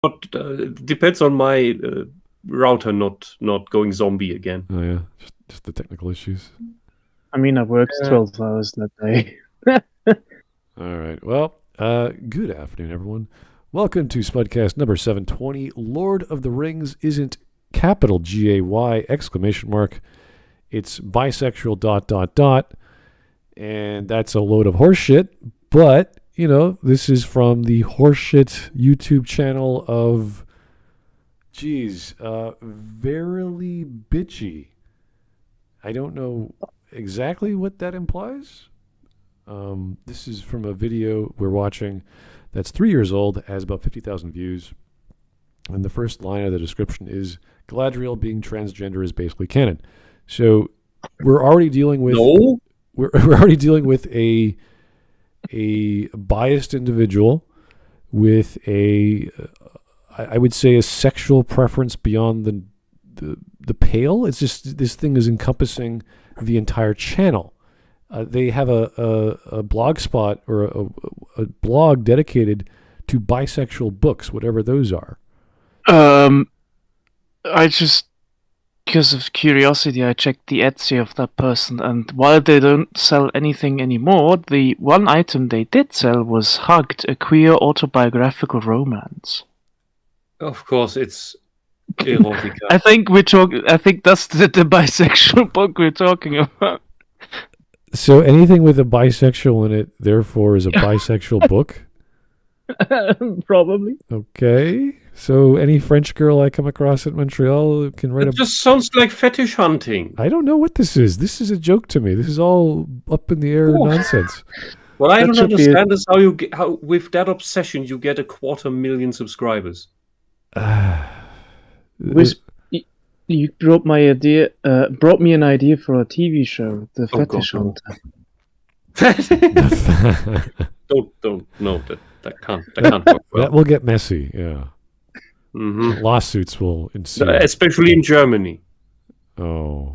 Depends on my router not going zombie again. Oh yeah, just the technical issues. I mean, I worked 12 hours that day. All right. Well, good afternoon, everyone. Welcome to Smudcast number 720. Lord of the Rings isn't capital G-A-Y exclamation mark. It's bisexual ... And that's a load of horseshit. But, you know, this is from the horseshit YouTube channel of, verilybitchie. I don't know exactly what that implies. This is from a video we're watching that's 3 years old, has about 50,000 views. And the first line of the description is, Galadriel being transgender is basically canon. So we're already dealing with... No? We're already dealing with a biased individual with I would say a sexual preference beyond the pale. It's just this thing is encompassing the entire channel. They have a blog spot or a blog dedicated to bisexual books, whatever those are. I just, because of curiosity, I checked the Etsy of that person, and while they don't sell anything anymore, the one item they did sell was Hugged, a queer autobiographical romance. Of course, it's erotica. I think that's the bisexual book we're talking about. So anything with a bisexual in it, therefore, is a bisexual book? Probably. Okay. So any French girl I come across at Montreal can write It just sounds like fetish hunting. I don't know what this is. This is a joke to me. This is all up in the air nonsense. What I don't understand is how with that obsession you get 250,000 subscribers. Whisp, you brought me an idea for a TV show, The Fetish Hunter. Don't no, that can't work well. That will get messy, yeah. Mm-hmm. Lawsuits will ensue. Especially in Germany. Oh.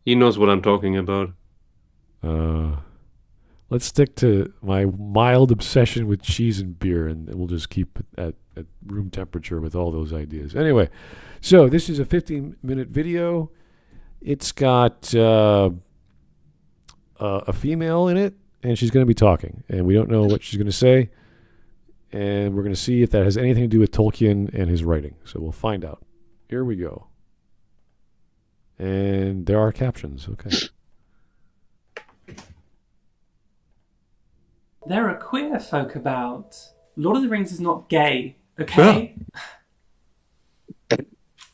He knows what I'm talking about. Let's stick to my mild obsession with cheese and beer, and we'll just keep it at room temperature with all those ideas. Anyway, so this is a 15-minute video. It's got a female in it, and she's going to be talking, and we don't know what she's going to say, and we're going to see if that has anything to do with Tolkien and his writing. So we'll find out. Here we go. And there are captions. Okay. There are queer folk about. Lord of the Rings is not gay, okay?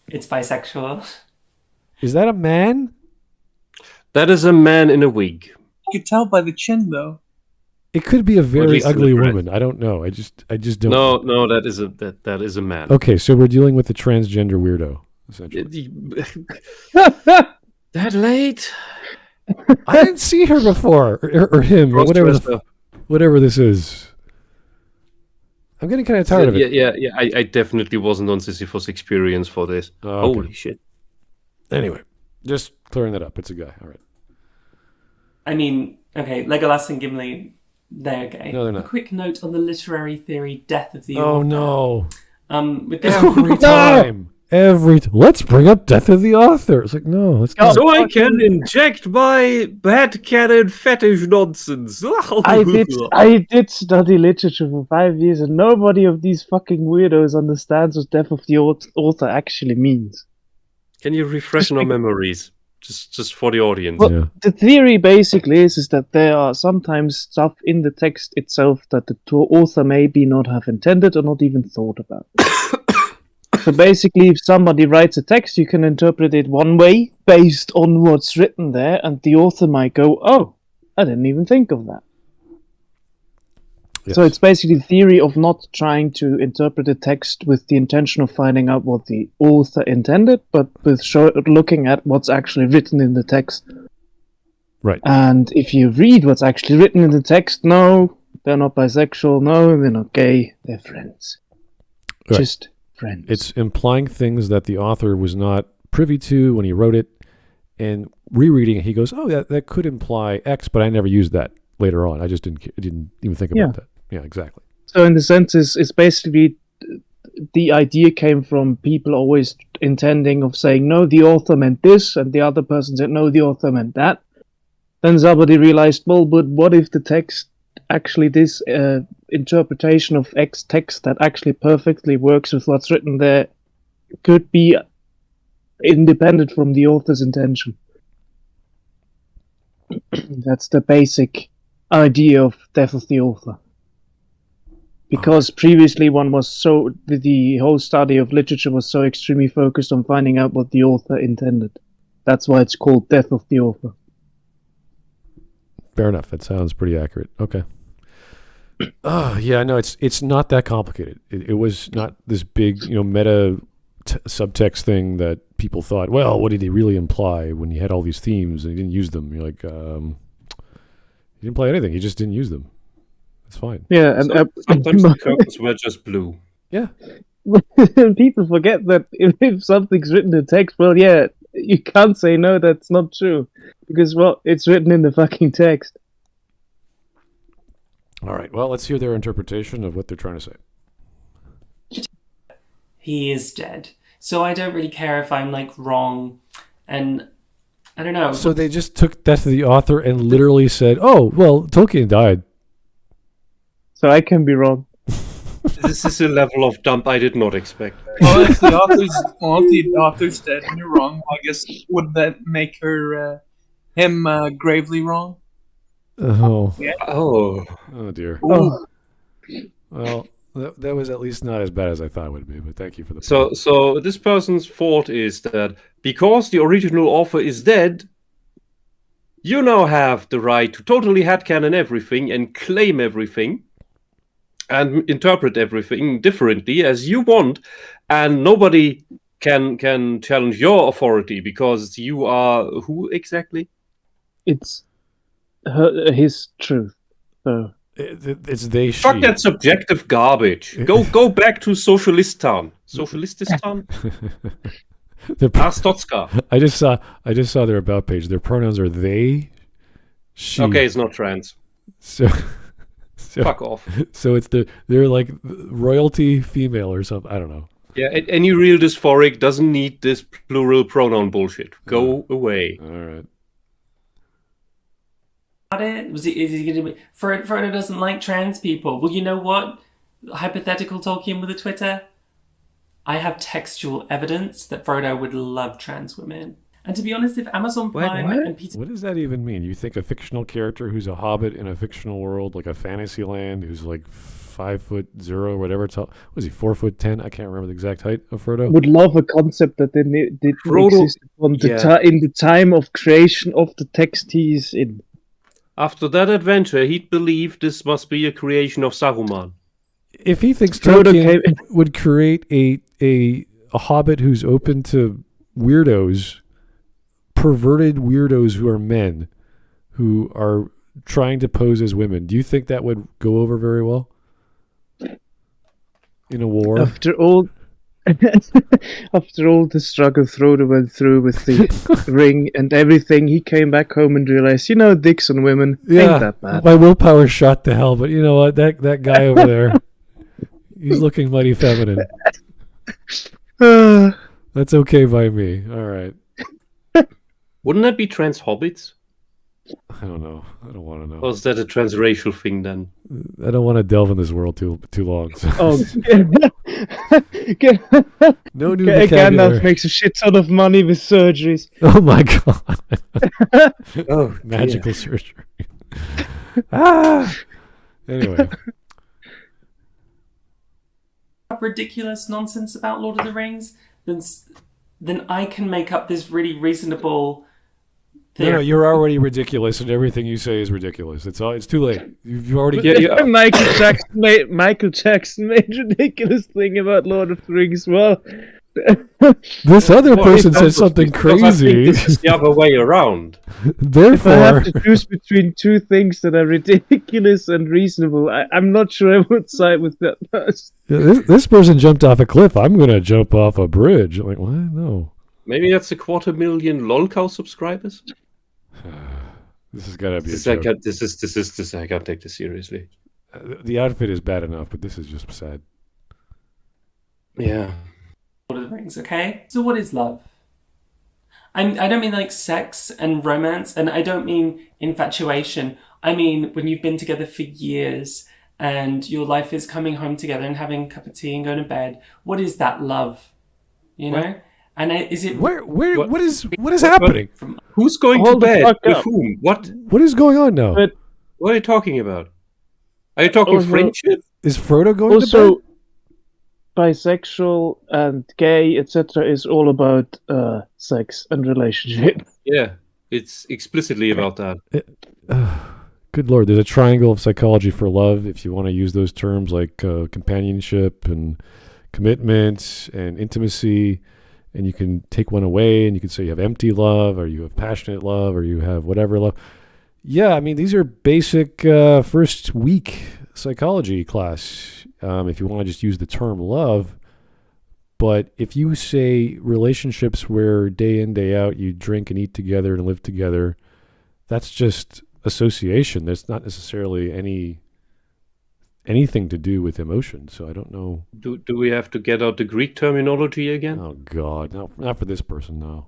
It's bisexual. Is that a man? That is a man in a wig. You can tell by the chin, though. It could be a very ugly woman. I don't know. I just don't. No, that is a man. Okay, so we're dealing with the transgender weirdo, essentially. That late? I didn't see her before, or him, or whatever this is. I'm getting kind of tired of it. Yeah. I definitely wasn't on Sisyphus experience for this. Okay. Holy shit. Anyway, just clearing that up. It's a guy. All right. I mean, okay, Legolas and Gimli, they're gay. No, they're not. A quick note on the literary theory death of the author. Oh, no. With this Every time. Let's bring up death of the author. It's like, no, let's go. So I can inject my bad canon fetish nonsense. I did study literature for 5 years, and nobody of these fucking weirdos understands what death of the author actually means. Can you refresh our memories? Just for the audience. Well, the theory basically is that there are sometimes stuff in the text itself that the author maybe not have intended or not even thought about. So basically, if somebody writes a text, you can interpret it one way based on what's written there, and the author might go, oh, I didn't even think of that. Yes. So it's basically the theory of not trying to interpret a text with the intention of finding out what the author intended, but with looking at what's actually written in the text. Right. And if you read what's actually written in the text, no, they're not bisexual, no, they're not gay, they're friends. Right. Just friends. It's implying things that the author was not privy to when he wrote it, and rereading it, he goes, oh, that could imply X, but I never used that later on. I just didn't even think about that. Yeah, exactly. So in the sense, it's basically the idea came from people always intending of saying, no, the author meant this, and the other person said, no, the author meant that. Then somebody realized, well, but what if the text, actually this interpretation of X text that actually perfectly works with what's written there could be independent from the author's intention. That's the basic idea of Death of the Author. Because previously the whole study of literature was so extremely focused on finding out what the author intended. That's why it's called Death of the Author. Fair enough. That sounds pretty accurate. Okay. Yeah, no, it's not that complicated. It was not this big, meta subtext thing that people thought, well, what did he really imply when he had all these themes and he didn't use them? You're like, he didn't imply anything. He just didn't use them. It's fine. Yeah, and sometimes the curtains were just blue. Yeah. People forget that if something's written in text, well, yeah, you can't say no, that's not true. Because, well, it's written in the fucking text. All right. Well, let's hear their interpretation of what they're trying to say. He is dead. So I don't really care if I'm, wrong. And I don't know. So they just took Death of the Author and literally said, oh, well, Tolkien died. So I can be wrong. This is a level of dump I did not expect. Well, if the author's dead and you're wrong, I guess would that make him gravely wrong? Oh. Yeah. Oh Dear. Oh. Well, that was at least not as bad as I thought it would be, but thank you for the So this person's thought is that because the original author is dead, you now have the right to totally headcanon everything and claim everything and interpret everything differently as you want, and nobody can challenge your authority because you are who exactly? It's his truth. So It's they. Fuck she. that subjective garbage. Go back to Socialistan. Socialististan? Arstotska. I just saw their about page. Their pronouns are they, she. Okay, it's not trans. So Fuck off. So they're like royalty female or something. I don't know. Yeah, any real dysphoric doesn't need this plural pronoun bullshit. Go away. All right. Is he going to be... Frodo doesn't like trans people. Well, you know what? Hypothetical Tolkien with a Twitter. I have textual evidence that Frodo would love trans women. And to be honest, if Amazon Prime and Peter... What does that even mean? You think a fictional character who's a hobbit in a fictional world, like a fantasy land, who's like 5'0" or whatever tall? Was he 4'10"? I can't remember the exact height of Frodo. Would love a concept that didn't exist in the time of creation of the text he's in. After that adventure, he'd believe this must be a creation of Saruman. If he thinks Tolkien would create a hobbit who's open to weirdos, perverted weirdos who are men, who are trying to pose as women, do you think that would go over very well in a war? After all the struggle Frodo went through with the ring and everything, he came back home and realized, dicks on women ain't that bad. My willpower shot to hell, but you know what? That guy over there, he's looking mighty feminine. That's okay by me. All right. Wouldn't that be trans hobbits? I don't know. I don't want to know. Or is that a transracial thing then? I don't want to delve in this world too long. So. Oh, No new Gandalf vocabulary. makes a shit ton of money with surgeries. Oh my god! Magical surgery. Anyway, ridiculous nonsense about Lord of the Rings, then I can make up this really reasonable theory. No, you're already ridiculous, and everything you say is ridiculous. It's too late. You've already. Michael Jackson made a ridiculous thing about Lord of the Rings. Well, this other person said something crazy. I think this is the other way around. If I have to choose between two things that are ridiculous and reasonable, I'm not sure I would side with that first. This person jumped off a cliff. I'm going to jump off a bridge. Like, what? No. Maybe that's 250,000 LOLcow subscribers. This has got to be a joke. I can't take this seriously. The outfit is bad enough, but this is just sad. Yeah. Lord of the Rings, okay? So what is love? I don't mean like sex and romance, and I don't mean infatuation. I mean when you've been together for years and your life is coming home together and having a cup of tea and going to bed. What is that love? You know? What? And is it... What is happening? Who's going to Hold the bed? fuck With up. whom? What? What is going on now? But- What are you talking about? Are you talking Also- friendship? Is Frodo going to Also, bed? bisexual and gay, etc., is all about sex and relationship. Yeah, it's explicitly about that. Good Lord, there's a triangle of psychology for love, if you want to use those terms like companionship and commitment and intimacy, and you can take one away and you can say you have empty love, or you have passionate love, or you have whatever love. Yeah, I mean, these are basic first week psychology class, if you want to just use the term love. But if you say relationships where day in, day out, you drink and eat together and live together, that's just association. There's not necessarily anything to do with emotion. So I don't know. Do we have to get out the Greek terminology again? Oh God, no, not for this person, no.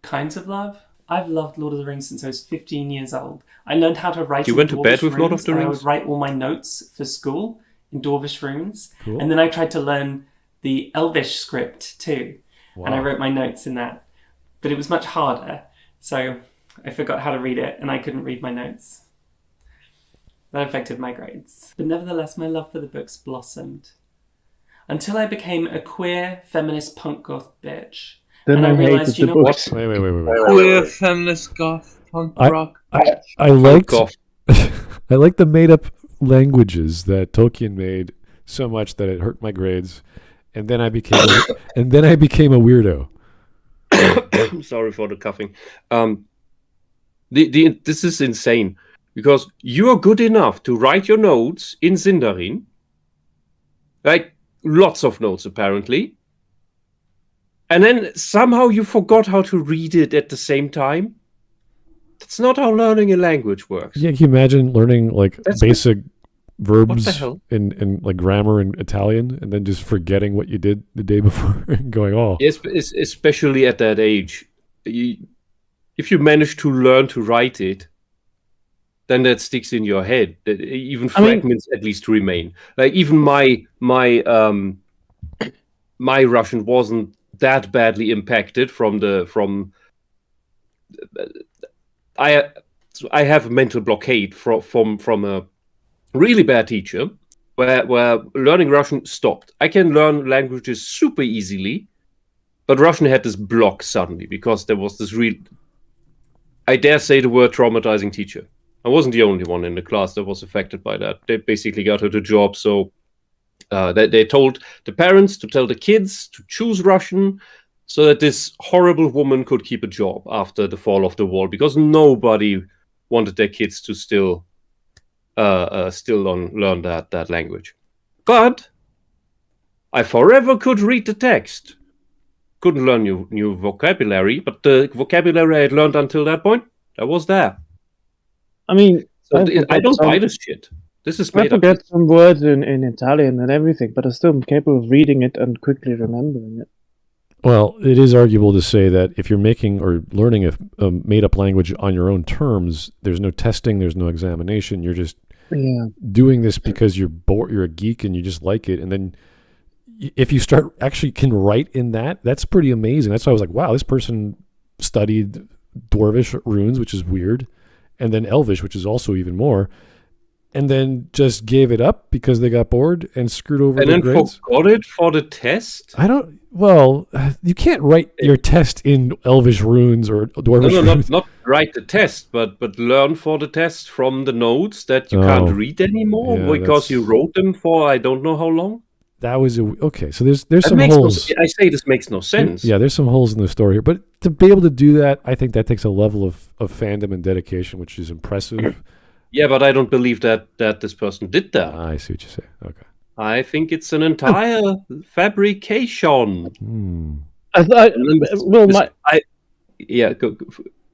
kinds of love? I've loved Lord of the Rings since I was 15 years old. I learned how to write You in went to bed Dwarvish with Lord of runes, the and I Rings? would write all my notes for school in Dwarvish runes. Cool. And then I tried to learn the Elvish script too. And I Wow. wrote my notes in that. But it was much harder. So I forgot how to read it and I couldn't read my notes. That affected my grades. But nevertheless, my love for the books blossomed. Until I became a queer, feminist punk goth bitch. Then And I I realized, hated you the know books. Wait. Queer, feminist, goth, punk rock. I liked Goth. I liked the made up languages that Tolkien made so much that it hurt my grades, and then I became a weirdo. Sorry for the coughing. This is insane because you are good enough to write your notes in Sindarin, like lots of notes apparently, and then somehow you forgot how to read it at the same time. That's not how learning a language works. Yeah, can you imagine learning like That's basic verbs What the hell? in like grammar in Italian, and then just forgetting what you did the day before and going, oh, Yes, especially at that age. If you manage to learn to write it, then that sticks in your head. Even fragments at least remain. Like even my Russian wasn't that badly impacted I have a mental blockade from a really bad teacher where learning Russian stopped. I can learn languages super easily, but Russian had this block suddenly because there was this real, I dare say the word, traumatizing teacher. I wasn't the only one in the class that was affected by that. They basically got her the job, so they told the parents to tell the kids to choose Russian so that this horrible woman could keep a job after the fall of the wall, because nobody wanted their kids to still learn that language. But I forever could read the text. Couldn't learn new vocabulary, but the vocabulary I had learned until that point, that was there. I mean, So I I don't forgot buy some- this shit. This is I made up. forget some words in Italian and everything, but I'm still capable of reading it and quickly remembering it. Well, it is arguable to say that if you're making or learning a made-up language on your own terms, there's no testing, there's no examination. You're just Yeah. doing this because you're bored, you're a geek, and you just like it. And then if you start actually can write in that, that's pretty amazing. That's why I was like, wow, this person studied Dwarvish runes, which is weird, and then Elvish, which is also even more, and then just gave it up because they got bored and screwed over And their then grades. forgot it for the test? Well, you can't write your test in Elvish runes or Dwarvish No, runes. not write the test, but learn for the test from the notes that you can't Oh. read anymore Yeah, because you that's- wrote them for I don't know how long. That was okay. So there's That some makes holes. I say this makes no sense. Yeah, there's some holes in the story here, but to be able to do that, I think that takes a level of fandom and dedication, which is impressive. Yeah, but I don't believe that this person did that. I see what you say. Okay. I think it's an entire fabrication.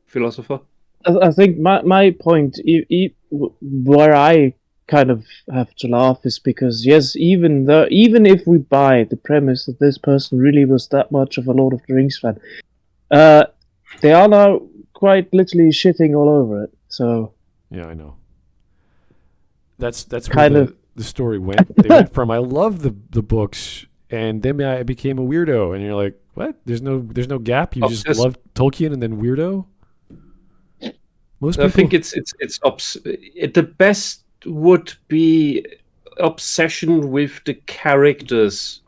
Philosopher. I think my point, where I kind of have to laugh is because yes, even if we buy the premise that this person really was that much of a Lord of the Rings fan, they are now quite literally shitting all over it. So Yeah, I know. That's where Kind of. the story went. They went from I love the books, and then I became a weirdo, and you're like, what? There's no gap. You just love Tolkien and then weirdo. Most people, I think it's the best would be obsession with the characters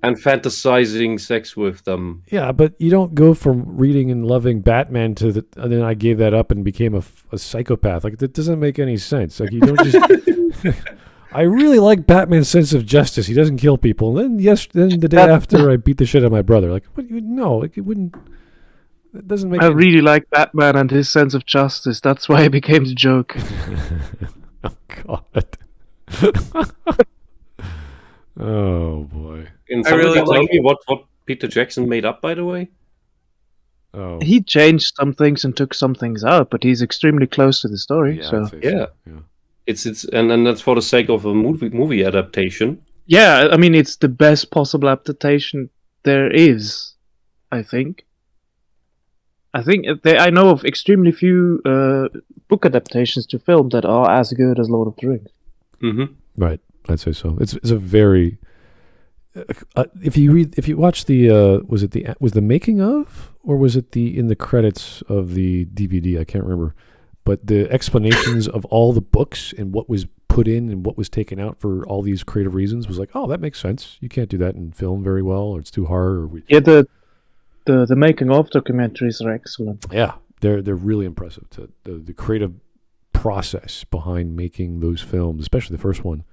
and fantasizing sex with them. yeah, but you don't go from reading and loving Batman to and then I gave that up and became a psychopath. Like that doesn't make any sense. Like you don't just. I really like Batman's sense of justice. He doesn't kill people. And then the day after, I beat the shit out of my brother. Like what? No, like it wouldn't. That doesn't make. I really like Batman and his sense of justice. That's why it became the joke. Oh God. Oh boy. Can I somebody really tell like me what Peter Jackson made up, by the way? Oh. He changed some things and took some things out, but he's extremely close to the story. Yeah, So I'd say Yeah. yeah. It's and that's for the sake of a movie adaptation. yeah, I mean it's the best possible adaptation there is. I think I know of extremely few book adaptations to film that are as good as Lord of the Rings. Mm-hmm. Right, I'd say so. It's a very. If you watch the was the making of, or was it in the credits of the DVD? I can't remember, but the explanations of all the books and what was put in and what was taken out for all these creative reasons was like, oh, that makes sense. You can't do that in film very well, or it's too hard, or Yeah, the making of documentaries are excellent. yeah, they're really impressive. The creative process behind making those films, especially the first one,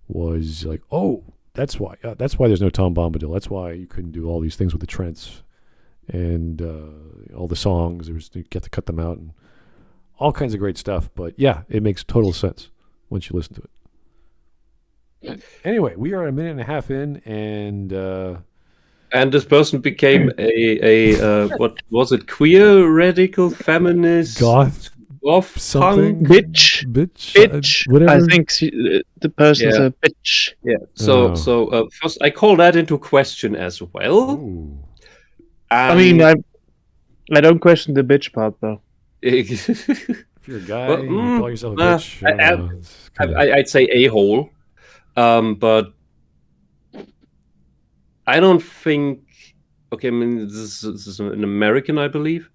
was like, oh, that's why there's no Tom Bombadil. That's why you couldn't do all these things with the Trents and all the songs. You get to cut them out and all kinds of great stuff. But yeah, it makes total sense once you listen to it. Anyway, we are a minute and a half in, And this person became a what was it? Queer, radical, feminist, goth something, punk. Bitch. whatever. I think the person's Yeah. a bitch. Yeah. Oh. So first, I call that into question as well. Ooh. I mean, I don't question the bitch part though. If you're a guy, Well, you call yourself a bitch. I don't know. It's kinda- I'd say a-hole, but I don't think. Okay, I mean this is an American, I believe.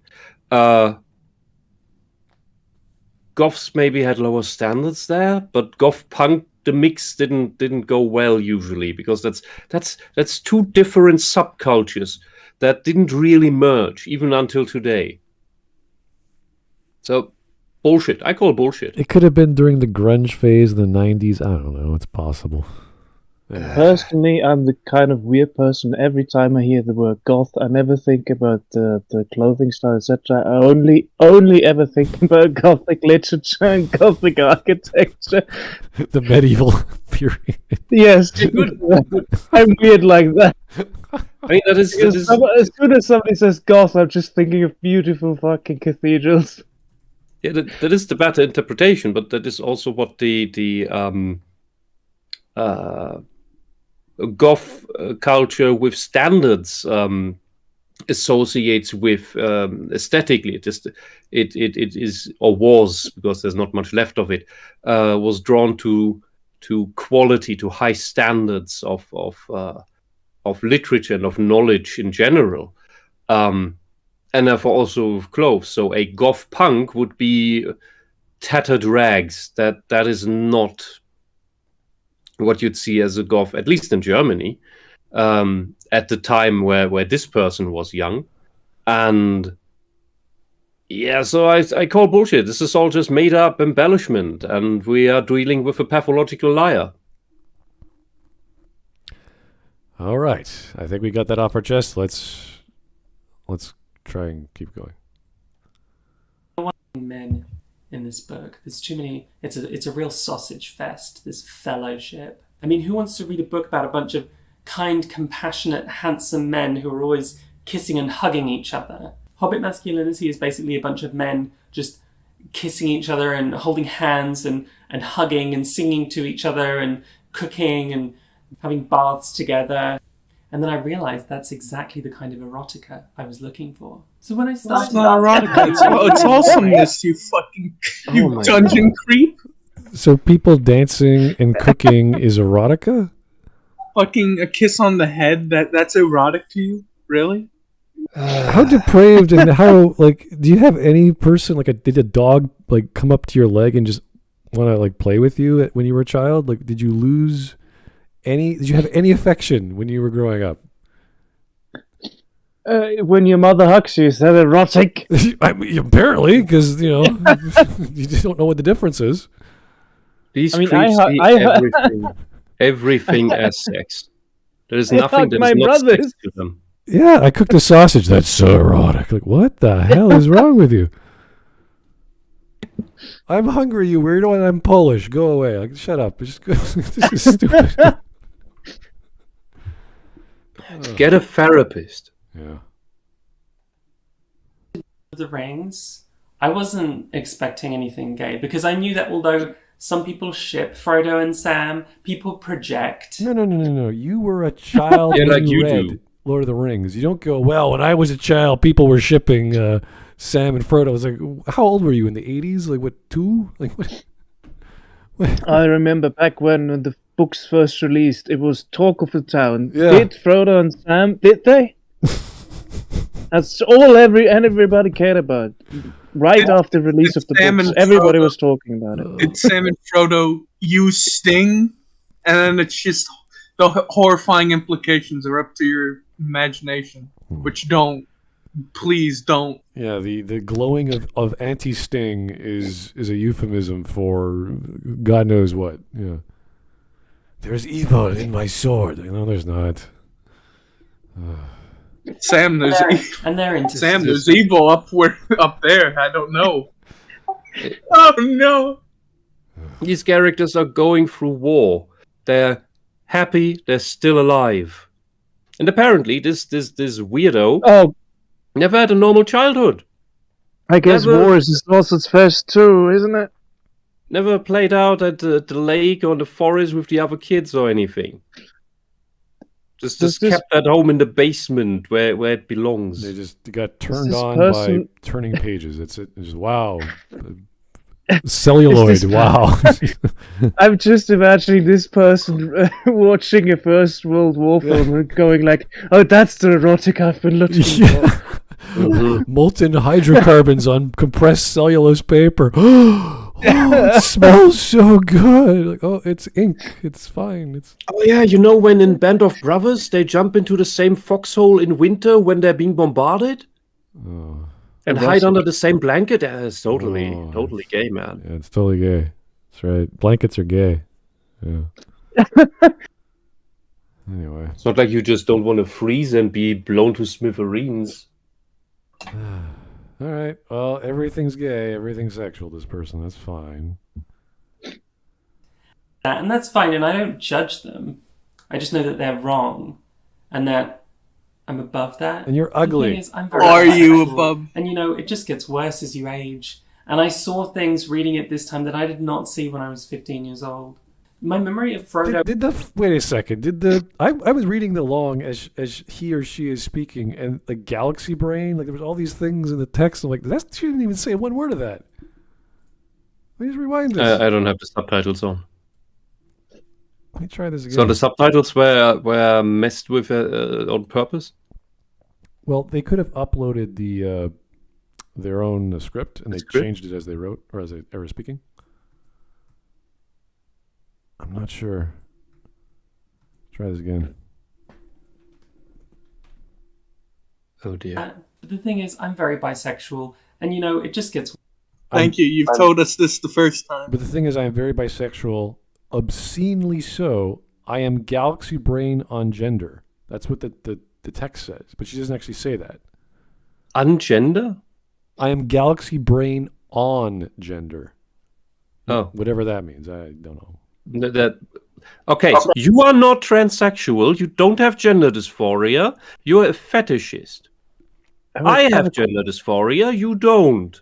Goths maybe had lower standards there, but goth punk, the mix didn't go well usually, because that's two different subcultures that didn't really merge even until today. So bullshit. I call bullshit. It could have been during the grunge phase in the 90s. I don't know. It's possible. Yeah. Personally, I'm the kind of weird person. Every time I hear the word goth, I never think about the clothing style, etc. I only ever think about gothic literature and gothic architecture. The medieval period. Yes, I'm weird like that. I mean, that is As soon as somebody says goth, I'm just thinking of beautiful fucking cathedrals. yeah, that is the better interpretation, but that is also what the goth culture with standards associates with aesthetically. It is, or was, because there's not much left of it, was drawn to quality, to high standards of literature and of knowledge in general, and therefore also with clothes. So a goth punk would be tattered rags. That is not what you'd see as a goth, at least in Germany, at the time where this person was young. And yeah, so I call bullshit. This is all just made up embellishment, and we are dealing with a pathological liar. All right. I think we got that off our chest. Let's try and keep going. Men in this book. There's too many. It's a real sausage fest, this fellowship. I mean, who wants to read a book about a bunch of kind, compassionate, handsome men who are always kissing and hugging each other? Hobbit masculinity is basically a bunch of men just kissing each other and holding hands and hugging and singing to each other and cooking and having baths together. And then I realized that's exactly the kind of erotica I was looking for. So when I started... It's not erotica. It's awesomeness, you fucking... You dungeon creep. So people dancing and cooking is erotica? Fucking a kiss on the head, that's erotic to you? Really? How depraved and how, like, do you have any person, like, did a dog, like, come up to your leg and just want to, like, play with you when you were a child? Like, did you have any affection when you were growing up? When your mother hugs you, is that erotic? I mean, apparently, because, you know, you just don't know what the difference is. These I mean, creeps see I everything as sex. There is nothing hugged that my is not sex brothers. to them. Yeah, I cooked a sausage. That's so erotic. Like, what the hell is wrong with you? I'm hungry, you weirdo, and I'm Polish. Go away. Like, shut up. Just go. This is stupid. Get a therapist. Yeah. The Rings, I wasn't expecting anything gay because I knew that although some people ship Frodo and Sam, people project. No. You were a child Yeah, when like you you read do. Lord of the Rings. You don't go, well, when I was a child, people were shipping Sam and Frodo. I was like, how old were you in the 80s? Like, what, 2? Like, what? I remember back when the books first released, it was talk of the town. Yeah. Did Frodo and Sam, did they? That's all everybody cared about. Right after release of the Sam books, and everybody Frodo. was talking about it. Did Sam and Frodo use Sting? And then it's just the horrifying implications are up to your imagination. Which don't. Please don't. Yeah, the glowing of anti-sting is a euphemism for God knows what. Yeah. There's evil in my sword. No, there's not. Sam, And they're into there's evil up there. I don't know. Oh no! These characters are going through war. They're happy. They're still alive. And apparently, this weirdo Oh, never had a normal childhood. I guess Never- war is also first too, isn't it? Never played out at the lake or in the forest with the other kids or anything. Just Does this- kept at home in the basement where it belongs. They just got turned this on person- by turning pages. It's just wow. Celluloid, Is this- wow. I'm just imagining this person watching a First World War film and going like, "Oh, that's the erotic I've been looking for." Yeah. Mhm. Molten hydrocarbons on compressed cellulose paper. Oh, it smells so good. Like, oh, it's ink. It's fine. It's Oh yeah, you know when in Band of Brothers they jump into the same foxhole in winter when they're being bombarded oh, and hide under the same blanket? Yeah, it's totally Oh. gay, man. yeah, it's totally gay. That's right. Blankets are gay. Yeah. Anyway. It's not like you just don't want to freeze and be blown to smithereens. All right. Well, everything's gay. Everything's sexual. This person. That's fine. that, and that's fine, and I don't judge them. I just know that they're wrong, and that I'm above that. And you're The thing ugly. is, I'm very Are you bisexual, above? And you know, it just gets worse as you age. And I saw things reading it this time that I did not see when I was 15 years old. My memory of Frodo. Wait a second? I was reading along as he or she is speaking, and the galaxy brain, like there was all these things in the text. I'm like, she didn't even say one word of that. Please rewind this. I don't have the subtitles on. Let me try this again. So the subtitles were messed with on purpose? Well, they could have uploaded their own script, and they Script? changed it as they wrote or as they were speaking. I'm not sure. Try this again. Oh dear. But the thing is, I'm very bisexual, and you know, it just gets. Thank you. You've told us this the first time. But the thing is, I am very bisexual, obscenely so. I am galaxy brain on gender. That's what the text says, but she doesn't actually say that. Ungender? I am galaxy brain on gender. Oh. Whatever that means. I don't know. Okay, so you are not transsexual. You don't have gender dysphoria. You're a fetishist. I have gender dysphoria. You don't.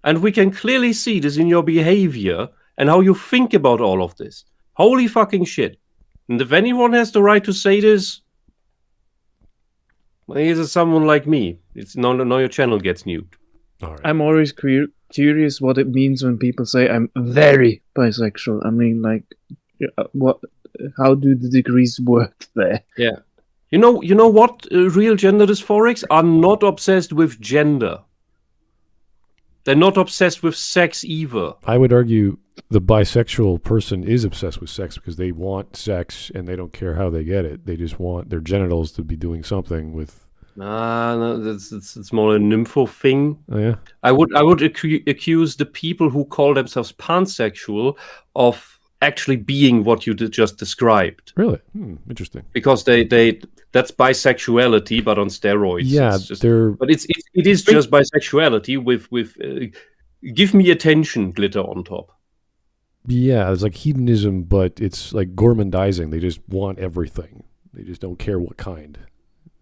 And we can clearly see this in your behavior and how you think about all of this. Holy fucking shit. And if anyone has the right to say this, well, here's someone like me. It's now your channel gets nuked. All right. I'm always curious what it means when people say I'm very bisexual. I mean, like, what? How do the degrees work there? Yeah. You know what? Real gender dysphorics are not obsessed with gender. They're not obsessed with sex either. I would argue the bisexual person is obsessed with sex because they want sex and they don't care how they get it. They just want their genitals to be doing something with. No, it's more a nympho thing. Oh yeah. I would accuse the people who call themselves pansexual of actually being what you just described. Really? Interesting. Because they that's bisexuality, but on steroids. Yeah, but it is just bisexuality with give me attention glitter on top. Yeah, it's like hedonism, but it's like gourmandizing. They just want everything. They just don't care what kind.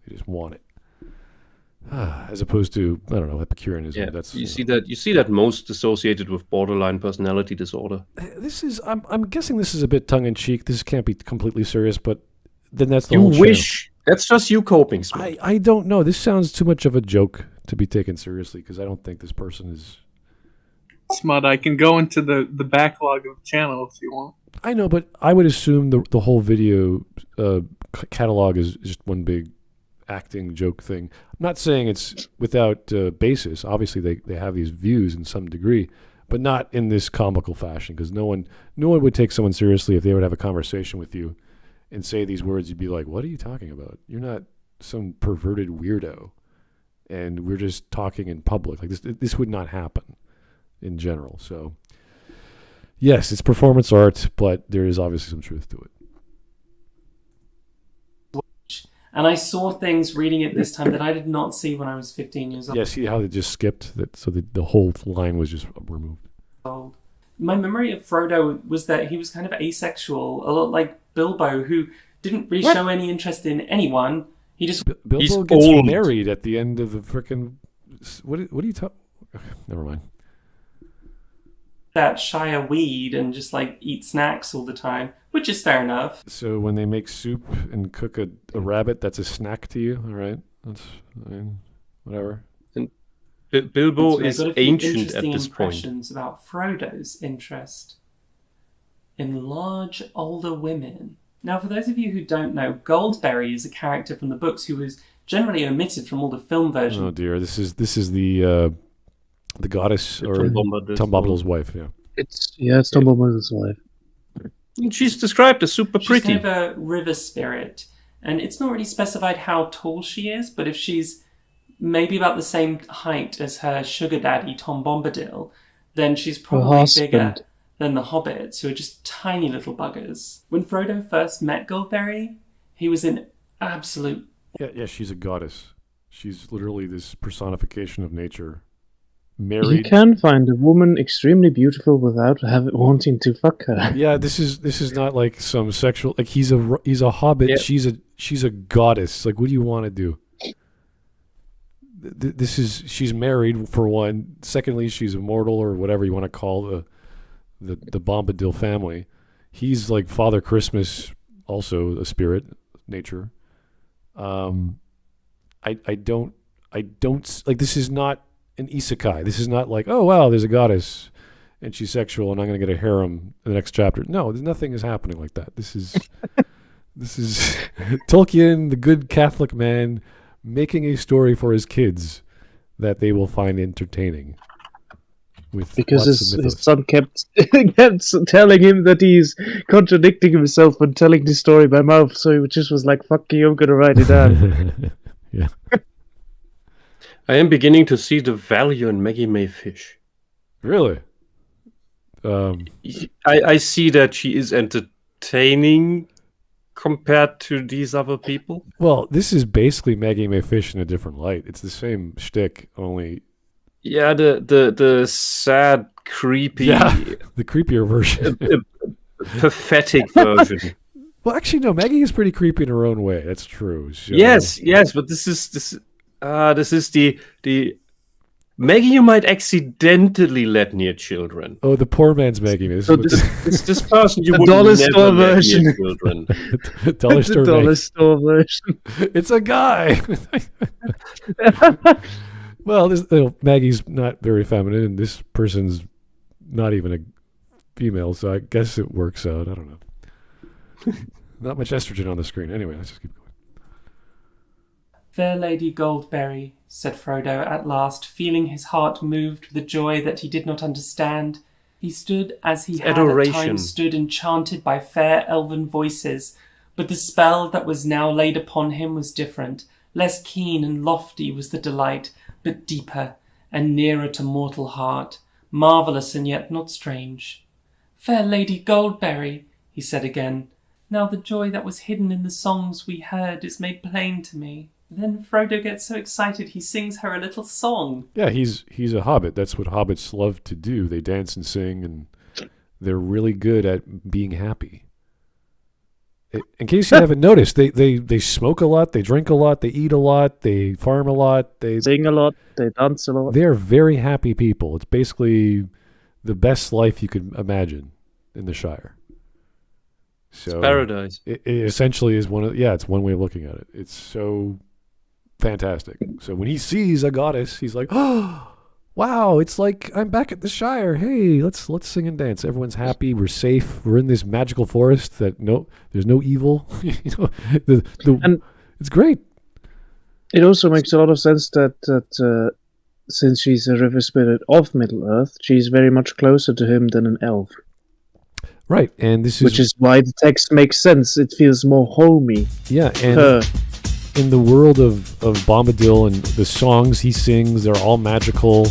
They just want it. As opposed to, I don't know, Epicureanism. Yeah, That's you see that most associated with borderline personality disorder. This is, I'm guessing this is a bit tongue in cheek. This can't be completely serious, but then that's the You whole wish. Channel. That's just you coping, Smud. I don't know. This sounds too much of a joke to be taken seriously because I don't think this person is. Smud, I can go into the backlog of the channel if you want. I know, but I would assume the whole video catalog is just one big acting joke thing. I'm not saying it's without basis. Obviously, they have these views in some degree, but not in this comical fashion because no one would take someone seriously if they would have a conversation with you and say these words. You'd be like, what are you talking about? You're not some perverted weirdo, and we're just talking in public. Like this would not happen in general. So yes, it's performance art, but there is obviously some truth to it. And I saw things reading it this time that I did not see when I was 15 years old. Yeah, see how they just skipped that, so the whole line was just removed. My memory of Frodo was that he was kind of asexual, a lot like Bilbo, who didn't really show any interest in anyone. He just Bilbo gets married at the end of the frickin' what are you talking? Never mind. That shire weed and just like eat snacks all the time, which is fair enough. So when they make soup and cook a rabbit, that's a snack to you, all right? That's whatever. And Bilbo is ancient at this point. Impressions about Frodo's interest in large older women. Now, for those of you who don't know, Goldberry is a character from the books who was generally omitted from all the film versions. Oh dear, this is the goddess or Tom Bombadil's wife. Yeah, it's Tom Bombadil's wife. And she's described as super pretty. She's kind of a river spirit, and it's not really specified how tall she is, but if she's maybe about the same height as her sugar daddy Tom Bombadil, then she's probably bigger than the hobbits, who are just tiny little buggers. When Frodo first met Goldberry, he was in absolute... Yeah, she's a goddess. She's literally this personification of nature. Married. You can find a woman extremely beautiful without wanting to fuck her. Yeah, this is not like some sexual... Like, he's a hobbit. Yeah. She's a goddess. Like, what do you want to do? She's married, for one. Secondly, she's immortal, or whatever you want to call the Bombadil family. He's like Father Christmas, also a spirit, nature. I don't like, this is not an isekai. This is not like, oh wow, there's a goddess and she's sexual and I'm going to get a harem in the next chapter. No, nothing is happening like that. This is Tolkien, the good Catholic man, making a story for his kids that they will find entertaining. Because his son kept telling him that he's contradicting himself when telling the story by mouth, so he just was like, fuck you, I'm going to write it down. Yeah. I am beginning to see the value in Maggie Mae Fish. Really? I see that she is entertaining compared to these other people. Well, this is basically Maggie Mae Fish in a different light. It's the same shtick, only... Yeah, the sad, creepy... Yeah, the creepier version. Pathetic version. Well, actually, no, Maggie is pretty creepy in her own way. That's true. So... Yes, but this is the Maggie, you might accidentally let near children. Oh, the poor man's Maggie. This So is It's this person you The would dollar never store let version. near children. dollar the store dollar Maggie. store version. It's a guy. Well, Maggie's not very feminine, and this person's not even a female, so I guess it works out. I don't know. Not much estrogen on the screen. Anyway, let's just keep going. Fair Lady Goldberry, said Frodo at last, feeling his heart moved with a joy that he did not understand. He stood as he had Adoration. at times stood, enchanted by fair elven voices, but the spell that was now laid upon him was different. Less keen and lofty was the delight, but deeper and nearer to mortal heart, marvellous and yet not strange. Fair Lady Goldberry, he said again, now the joy that was hidden in the songs we heard is made plain to me. Then Frodo gets so excited he sings her a little song. Yeah, he's a hobbit. That's what hobbits love to do. They dance and sing, and they're really good at being happy. In case you haven't noticed, they smoke a lot, they drink a lot, they eat a lot, they farm a lot, they Sing a lot, they dance a lot. They're very happy people. It's basically the best life you could imagine in the Shire. So Paradise. It essentially is it's one way of looking at it. It's so fantastic. So when he sees a goddess, he's like, oh, wow, it's like I'm back at the Shire. Hey, let's sing and dance. Everyone's happy. We're safe. We're in this magical forest that there's no evil. And it's great. It also makes a lot of sense that since she's a river spirit of Middle-earth, she's very much closer to him than an elf. Right, and which is why the text makes sense. It feels more homey. Yeah, and in the world of Bombadil and the songs he sings, they're all magical.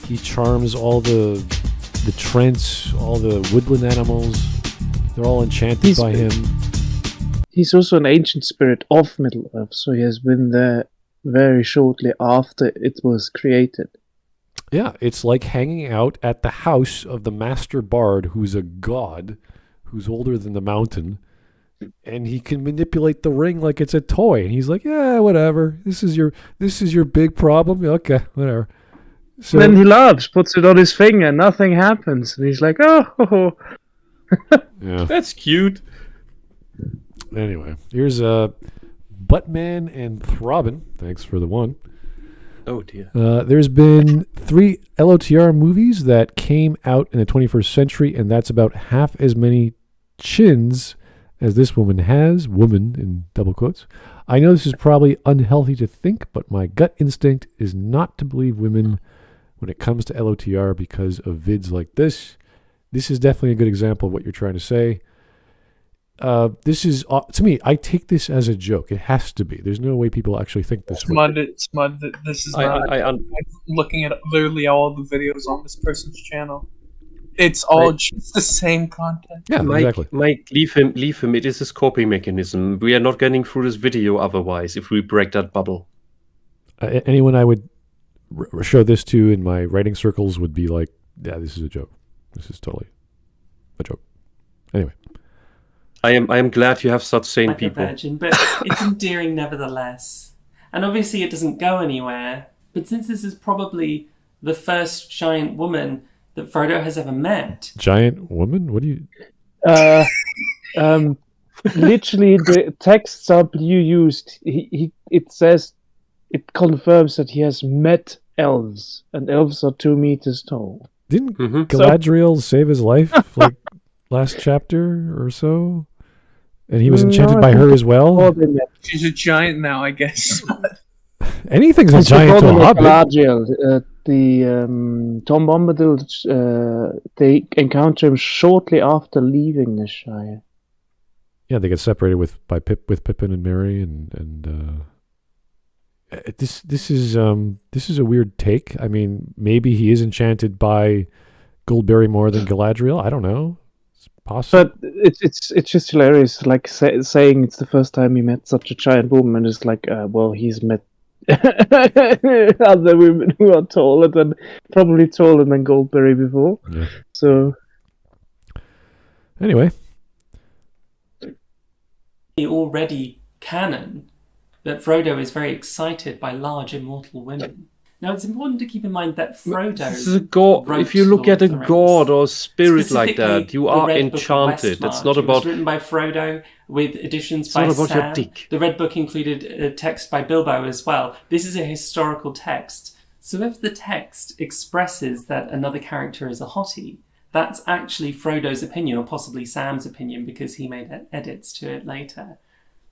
He charms all the Trents, all the woodland animals. They're all enchanted by him. He's also an ancient spirit of Middle-earth, so he has been there very shortly after it was created. Yeah, it's like hanging out at the house of the master bard, who's a god, who's older than the mountain, and he can manipulate the ring like it's a toy. And he's like, yeah, whatever. This is your big problem. Okay, whatever. So then he laughs, puts it on his finger, nothing happens, and he's like, oh. Yeah, that's cute. Anyway, here's Buttman and Throbbin. Thanks for the one. Oh dear. There's been 3 LOTR movies that came out in the 21st century, and that's about half as many chins as this woman has. Woman in double quotes. I know this is probably unhealthy to think, but my gut instinct is not to believe women when it comes to LOTR because of vids like this. This is definitely a good example of what you're trying to say. This is, to me, I take this as a joke. It has to be. There's no way people actually think this way. This is not. I'm looking at literally all the videos on this person's channel. It's all just the same content. Yeah, exactly. Mike, leave him. It is his coping mechanism. We are not getting through this video otherwise if we break that bubble. Anyone I would show this to in my writing circles would be like, yeah, this is a joke. This is totally a joke. Anyway. I am glad you have such sane like people. A virgin, but it's endearing nevertheless. And obviously it doesn't go anywhere. But since this is probably the first giant woman that Frodo has ever met. Giant woman? What do you... Literally, the text sample you used, it says, it confirms that he has met elves, and elves are 2 meters tall. Didn't Galadriel save his life, like, last chapter or so? And he was enchanted by her as well? She's a giant now, I guess. Anything's a giant to a hobbit. Galadriel, Tom Bombadil, they encounter him shortly after leaving the Shire. Yeah, they get separated with Pippin and Merry, and this is a weird take. I mean, maybe he is enchanted by Goldberry more than Galadriel. I don't know. It's possible. But it's just hilarious, like saying it's the first time he met such a giant woman, and it's like, well, he's met other women who are probably taller than Goldberry before. Yeah. So anyway, already canon that Frodo is very excited by large immortal women. Now, it's important to keep in mind that Frodo. This is a god. wrote If you look at a Lord of the god Rings. or spirit like Specifically, that, you the are Red Book of enchanted. It's Westmarch. not It was about. written by Frodo with additions It's by not about your Sam. dick. The Red Book included a text by Bilbo as well. This is a historical text. So if the text expresses that another character is a hottie, that's actually Frodo's opinion, or possibly Sam's opinion, because he made edits to it later.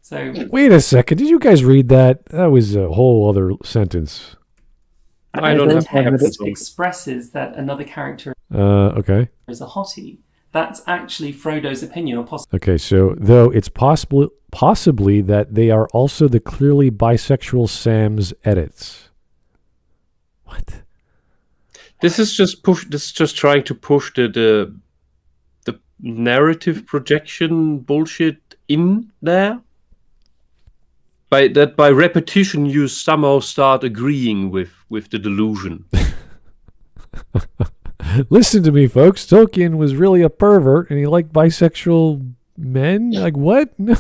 So Wait a second. Did you guys read that? That was a whole other sentence. I don't the have text text. expresses that another character Okay. is a hottie. That's actually Frodo's opinion, or possibly. Okay, so though it's possibly that they are also the clearly bisexual Sam's edits. What? This is just trying to push the narrative projection bullshit in there. By repetition, you somehow start agreeing with the delusion. Listen to me, folks. Tolkien was really a pervert, and he liked bisexual men. Like what? No.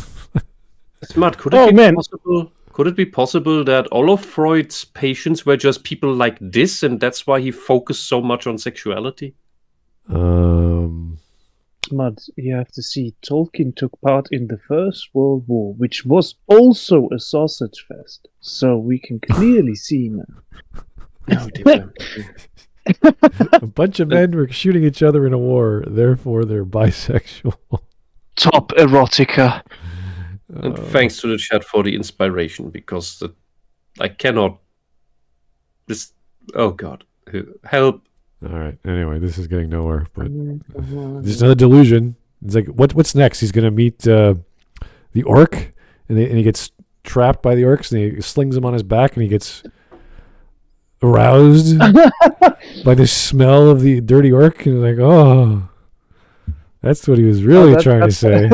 Smart. Could it be possible that all of Freud's patients were just people like this, and that's why he focused so much on sexuality? Mud, you have to see, Tolkien took part in the First World War, which was also a sausage fest. So we can clearly see now. No, dear. A bunch of men were shooting each other in a war, therefore they're bisexual. Top erotica. And thanks to the chat for the inspiration, because I cannot. This. Oh God, help! All right. Anyway, this is getting nowhere. But there's another delusion. It's like, what's next? He's gonna meet the orc, and he gets trapped by the orcs, and he slings him on his back, and he gets aroused by the smell of the dirty orc, and like, oh, that's what he was really trying to say.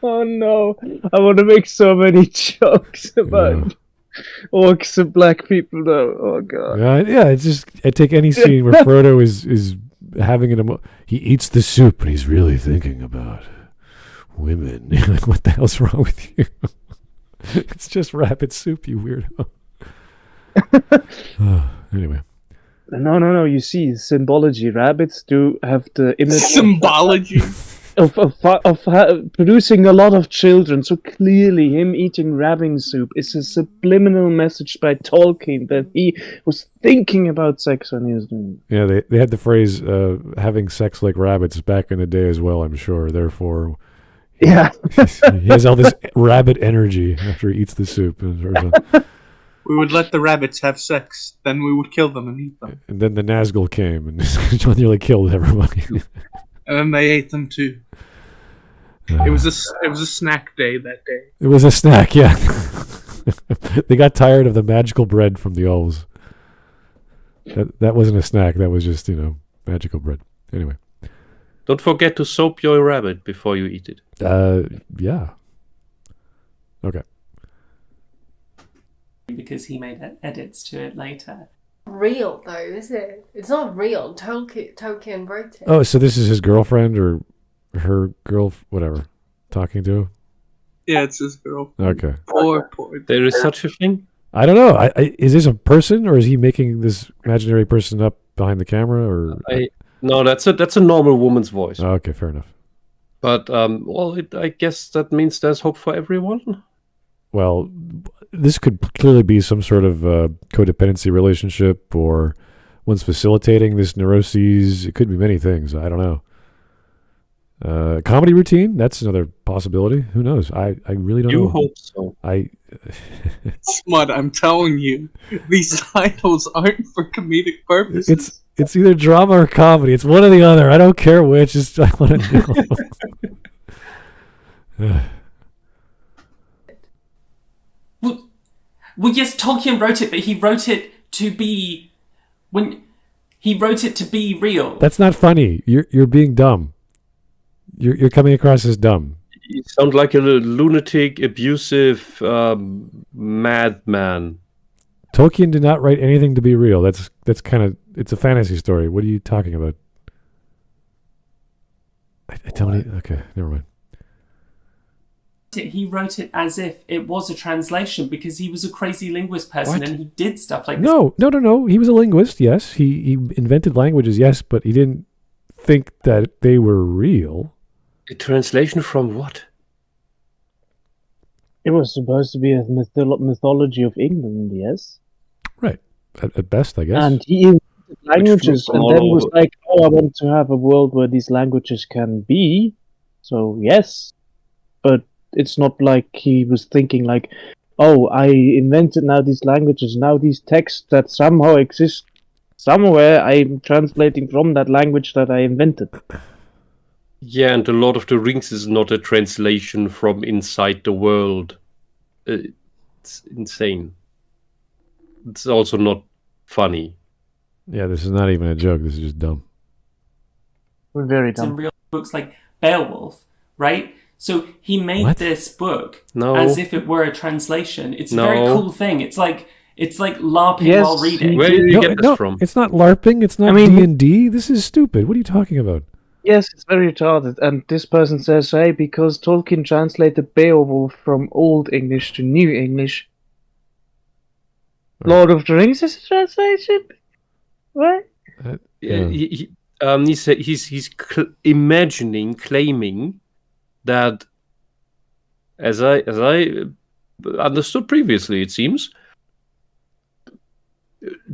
Oh no! I want to make so many jokes about orcs and black people, though. Oh god! Yeah. It's just I take any scene where Frodo is having he eats the soup and he's really thinking about women. Like, what the hell's wrong with you? It's just rabbit soup, you weirdo. Anyway. No. You see, symbology. Rabbits do have the image Symbology. of producing a lot of children. So clearly, him eating rabbit soup is a subliminal message by Tolkien that he was thinking about sex when he was doing it. Yeah, they had the phrase having sex like rabbits back in the day as well, I'm sure. Therefore, Yeah. he has all this rabbit energy after he eats the soup. We would let the rabbits have sex, then we would kill them and eat them. And then the Nazgul came and nearly killed everybody. And then they ate them too. It was a snack day that day. It was a snack, yeah. They got tired of the magical bread from the elves. That wasn't a snack. That was just, magical bread. Anyway. Don't forget to soap your rabbit before you eat it. Yeah. Okay. Because he made edits to it later. Real though, is it? It's not real. Tolkien wrote it. Oh, so this is his girlfriend or her girl, whatever, talking to? Yeah, it's his girl. Okay. Poor. There is such a thing? I don't know. Is this a person or is he making this imaginary person up behind the camera? Or No, that's a normal woman's voice. Oh, okay, fair enough. But I guess that means there's hope for everyone. Well, this could clearly be some sort of codependency relationship, or one's facilitating this neuroses. It could be many things. I don't know. Comedy routine, that's another possibility. Who knows? I really don't know. You hope so. Smut, I'm telling you, these titles aren't for comedic purposes. It's either drama or comedy. It's one or the other. I don't care which. I want to know. Well, yes, Tolkien wrote it, but he wrote it to be real. That's not funny. You're being dumb. You're coming across as dumb. You sound like a lunatic, abusive madman. Tolkien did not write anything to be real. That's kind of, it's a fantasy story. What are you talking about? Okay, never mind. wrote it as if it was a translation because he was a crazy linguist person What? and he did stuff like this. No. He was a linguist, yes. He invented languages, yes, but he didn't think that they were real. A translation from what? It was supposed to be a mythology of England, yes. Right. At best, I guess. And he invented languages from and all then was over. like, oh, I want to have a world where these languages can be. So, yes. But it's not like he was thinking like, oh, I invented now these languages, now these texts that somehow exist somewhere, I'm translating from that language that I invented. Yeah, and The Lord of the Rings is not a translation from inside the world. It's insane. It's also not funny. Yeah, this is not even a joke. This is just dumb. We're very In dumb. real books like Beowulf, right? So he made What? this book No. as if it were a translation. It's a very No. cool thing. It's like LARPing Yes, while reading. Where did you get this from? It's not LARPing. It's not I mean- D&D. This is stupid. What are you talking about? Yes, it's very retarded. And this person says, hey, because Tolkien translated Beowulf from Old English to New English, Lord of the Rings is a translation? What? Yeah, he's claiming that, as I understood previously, it seems,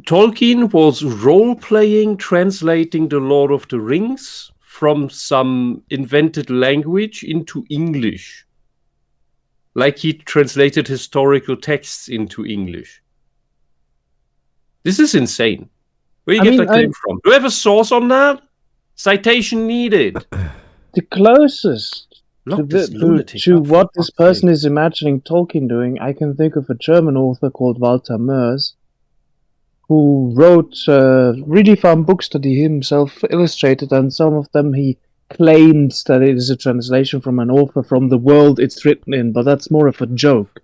Tolkien was role-playing, translating the Lord of the Rings from some invented language into English, like he translated historical texts into English. This is insane. Where do you get that claim from? Do you have a source on that? Citation needed. The closest Lock this lunatic to up, for what this fuck's person sake. is imagining Tolkien doing, I can think of a German author called Walter Mörs, who wrote really fun books that he himself illustrated, and some of them he claims that it is a translation from an author from the world it's written in, but that's more of a joke.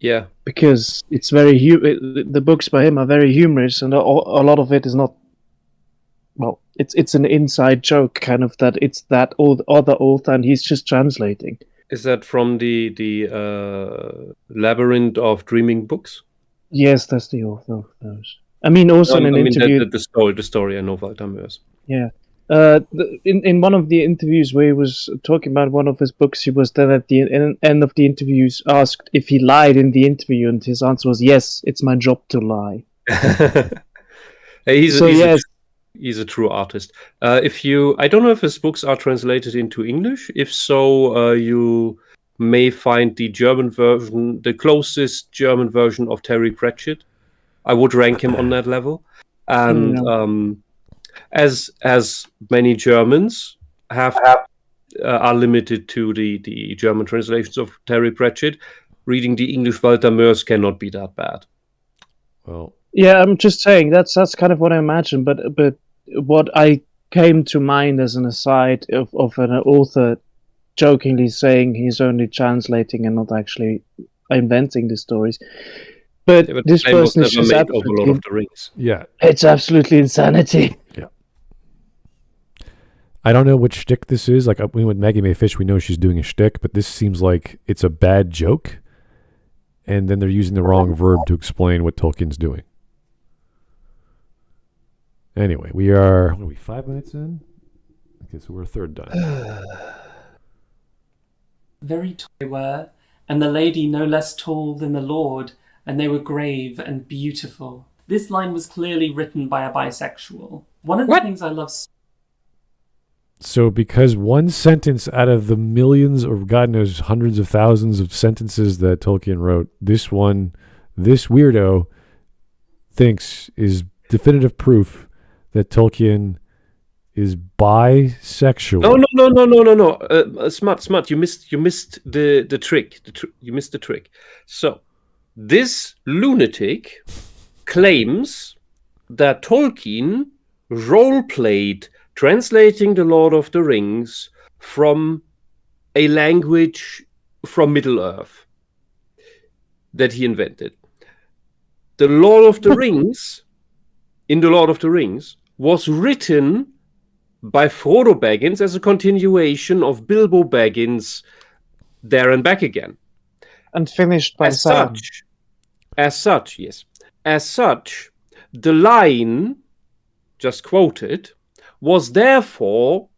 Yeah. Because it's very the books by him are very humorous, and a lot of it is not. Well, it's an inside joke, kind of that it's that other author, and he's just translating. Is that from the Labyrinth of Dreaming books? Yes, that's the author of those. I mean, also in an interview. The story. I know Walter Mörs. Yeah. In one of the interviews where he was talking about one of his books, he was then at the end of the interviews asked if he lied in the interview, and his answer was, yes, it's my job to lie. He's a true artist. I don't know if his books are translated into English. If so, you may find the German version, the closest German version of Terry Pratchett. I would rank him on that level. And as many Germans are limited to the German translations of Terry Pratchett, reading the English Walter Mörs cannot be that bad. Well, yeah, I'm just saying that's kind of what I imagine, but what I came to mind as an aside of an author jokingly saying he's only translating and not actually inventing the stories. But this person is just made of a lot of the rings. yeah. It's absolutely insanity. I don't know what shtick this is. Like with Maggie Mae Fish, we know she's doing a shtick, but this seems like it's a bad joke, and then they're using the wrong verb to explain what Tolkien's doing. Anyway, we are 5 minutes in? Okay, so we're a third done. Very tall they were, and the lady no less tall than the Lord, and they were grave and beautiful. This line was clearly written by a bisexual. One of the things I love So because one sentence out of the millions or God knows hundreds of thousands of sentences that Tolkien wrote, this weirdo thinks is definitive proof that Tolkien is bisexual. No. Smart. You missed the trick. You missed the trick. So this lunatic claims that Tolkien role-played translating the Lord of the Rings from a language from Middle-earth that he invented. The Lord of the Rings, in the Lord of the Rings, was written by Frodo Baggins as a continuation of Bilbo Baggins' there and back again. And finished by Sam. As such, the line, just quoted, was therefore,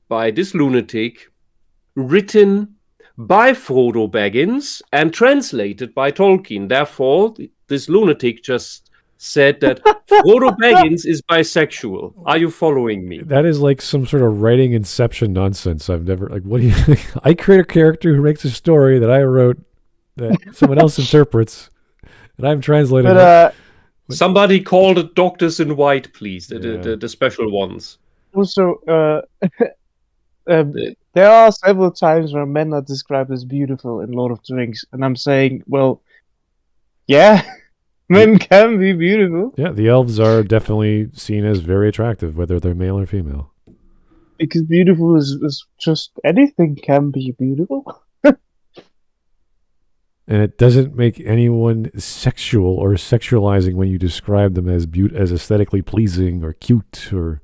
by this lunatic, written by Frodo Baggins and translated by Tolkien. Therefore, this lunatic just said that Frodo Baggins is bisexual. Are you following me? That is like some sort of writing Inception nonsense. I've never, like, what do you, I create a character who makes a story that I wrote that someone else interprets, and I'm translating it. Somebody call the doctors in white, please, the special ones. Also, there are several times where men are described as beautiful in Lord of the Rings, and I'm saying, well, yeah, men can be beautiful. Yeah, the elves are definitely seen as very attractive, whether they're male or female. Because beautiful is just anything can be beautiful. And it doesn't make anyone sexual or sexualizing when you describe them as as aesthetically pleasing or cute or...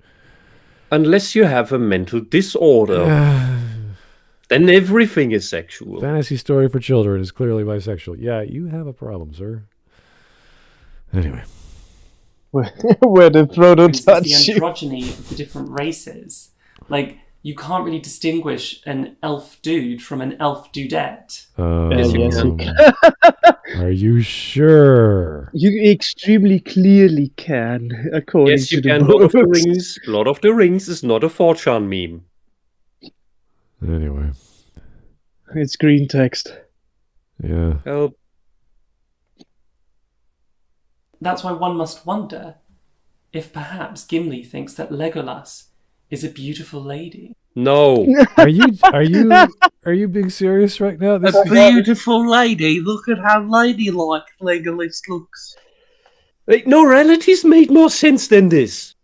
Unless you have a mental disorder. Then everything is sexual. Fantasy story for children is clearly bisexual. Yeah, you have a problem, sir. Anyway. Where the Frodo touch the you. androgyny of the different races. Like, you can't really distinguish an elf dude from an elf dudette. Yes, you can. Are you sure? You extremely clearly can, according Yes, to you the can. Lord of the books. Rings. Lord of the Rings is not a 4chan meme. Anyway. It's green text. Yeah. Oh, That's why one must wonder if perhaps Gimli thinks that Legolas is a beautiful lady. no. Are you being serious right now? This A is, beautiful lady. Look at how ladylike Legolas looks. Wait, no, realities made more sense than this.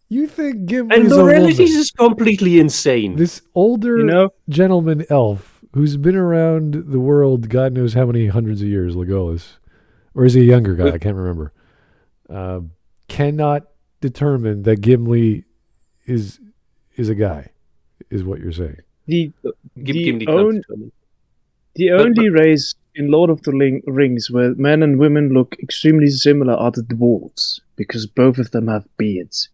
you think Gimli And is a no, woman? realities is completely insane. This older gentleman elf who's been around the world God knows how many hundreds of years, Legolas. Or is he a younger guy? I can't remember. Cannot determine that Gimli is a guy, is what you're saying. The Gimli only race in Lord of the Rings where men and women look extremely similar are the dwarves, because both of them have beards.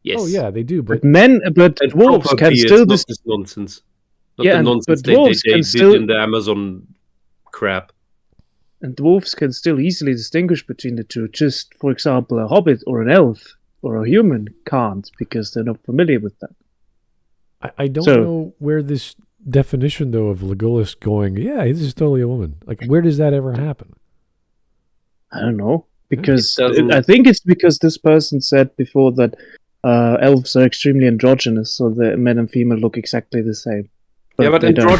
Yes. Oh yeah, they do. But And dwarves proper can beards, still not this nonsense. Not Yeah, the and- nonsense but dwarves they can did still- in the Amazon crap. and dwarves can still easily distinguish between the two. Just, for example, a hobbit or an elf or a human can't, because they're not familiar with that. I don't So- know where this definition though of Legolas going, yeah, this is totally a woman. Like, where does that ever happen? I don't know, because It doesn't- I think it's because this person said before that elves are extremely androgynous, so the men and female look exactly the same. Yeah, but they don't.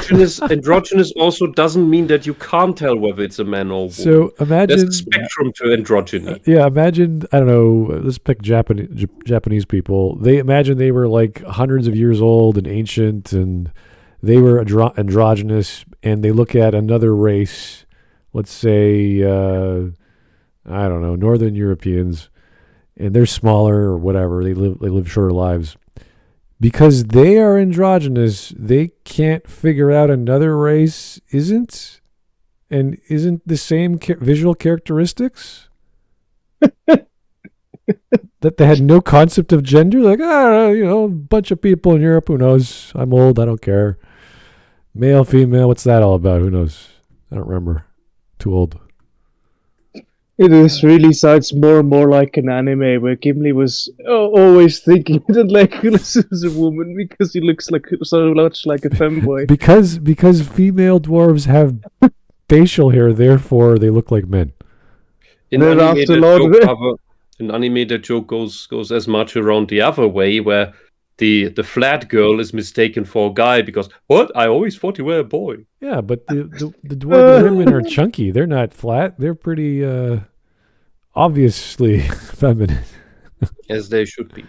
androgynous also doesn't mean that you can't tell whether it's a man or woman. So There's imagine a spectrum to androgyny. imagine, I don't know, let's pick Japanese people. They imagine they were like hundreds of years old and ancient, and they were androgynous, and they look at another race, let's say, I don't know, Northern Europeans, and they're smaller or whatever. They live shorter lives. Because they are androgynous, they can't figure out another race isn't the same visual characteristics. That they had no concept of gender. Like, a bunch of people in Europe, who knows? I'm old, I don't care. Male, female, what's that all about? Who knows? I don't remember. Too old. It is really sounds more and more like an anime where Gimli was always thinking that Legolas is a woman because he looks like so much like a femboy. Because female dwarves have facial hair, therefore they look like men. In Then anime, after the Lord joke of- cover- in anime, the joke goes as much around the other way, where the flat girl is mistaken for a guy because, what? I always thought you were a boy. Yeah, but the dwarven women are chunky. They're not flat. They're pretty obviously feminine. As they should be.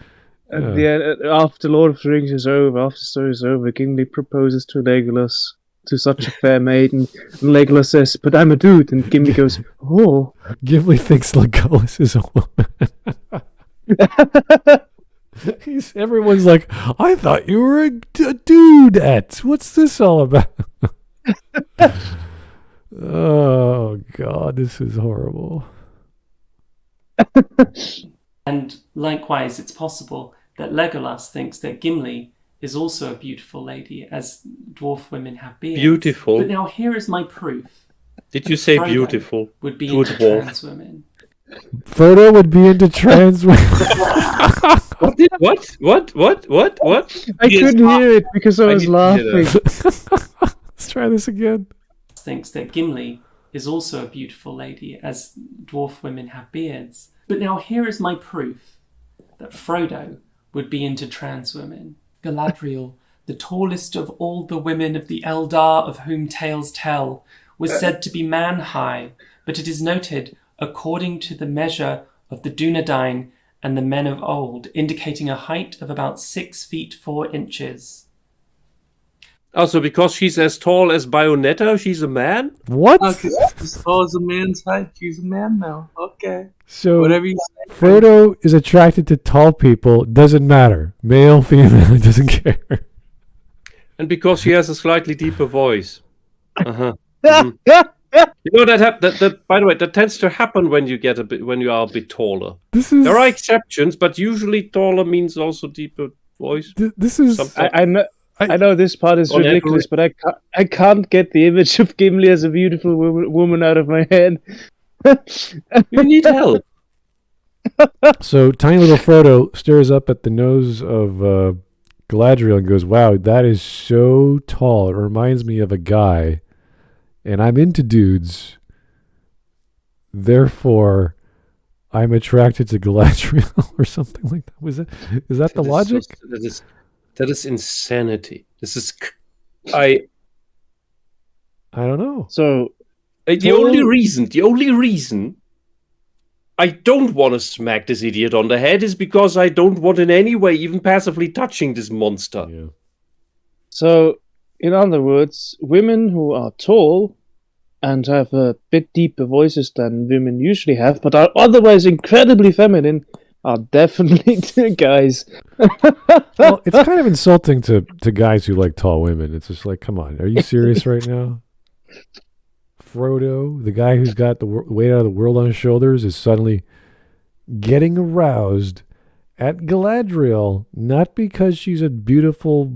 And after Lord of the Rings is over, after the story is over, Gimli proposes to Legolas, to such a fair maiden, and Legolas says, "But I'm a dude," and Gimli goes, "Oh." Gimli thinks Legolas is a woman. Everyone's like, I thought you were a dudette. What's this all about? Oh, God, this is horrible. And likewise, it's possible that Legolas thinks that Gimli is also a beautiful lady, as dwarf women have beards. Beautiful. But now here is my proof. Did you say Frodo beautiful? Would be To a into dwarf. trans women. Frodo would be into trans women. What? I couldn't hear it because I I was didn't hear laughing. Let's try this again. Thinks that Gimli is also a beautiful lady, as dwarf women have beards. But now here is my proof that Frodo would be into trans women. Galadriel, the tallest of all the women of the Eldar of whom tales tell, was said to be man-high, but it is noted, according to the measure of the Dunedain and the men of old, indicating a height of about 6 feet 4 inches. Also, because she's as tall as Bayonetta, she's a man? What? Okay, as tall as a man's height, she's a man now. Okay. So Whatever you say. Frodo is attracted to tall people. Doesn't matter. Male, female, he doesn't care. And because she has a slightly deeper voice. Uh-huh. Mhm. You know that by the way, that tends to happen when you are a bit taller. This is There are exceptions, but usually taller means also deeper voice. this is Sometimes. I know this part is On ridiculous, but I can't get the image of Gimli as a beautiful woman out of my head. You need help. so tiny little Frodo stares up at the nose of Galadriel and goes, "Wow, that is so tall. It reminds me of a guy, and I'm into dudes. Therefore, I'm attracted to Galadriel," or something like that. Is that the logic? That is insanity. This is I don't know. So the only reason I don't want to smack this idiot on the head is because I don't want in any way even passively touching this monster. Yeah. So, in other words, women who are tall and have a bit deeper voices than women usually have, but are otherwise incredibly feminine, are definitely guys. Well, it's kind of insulting to guys who like tall women. It's just like, come on, are you serious right now? Frodo, the guy who's got the weight out of the world on his shoulders, is suddenly getting aroused at Galadriel, not because she's a beautiful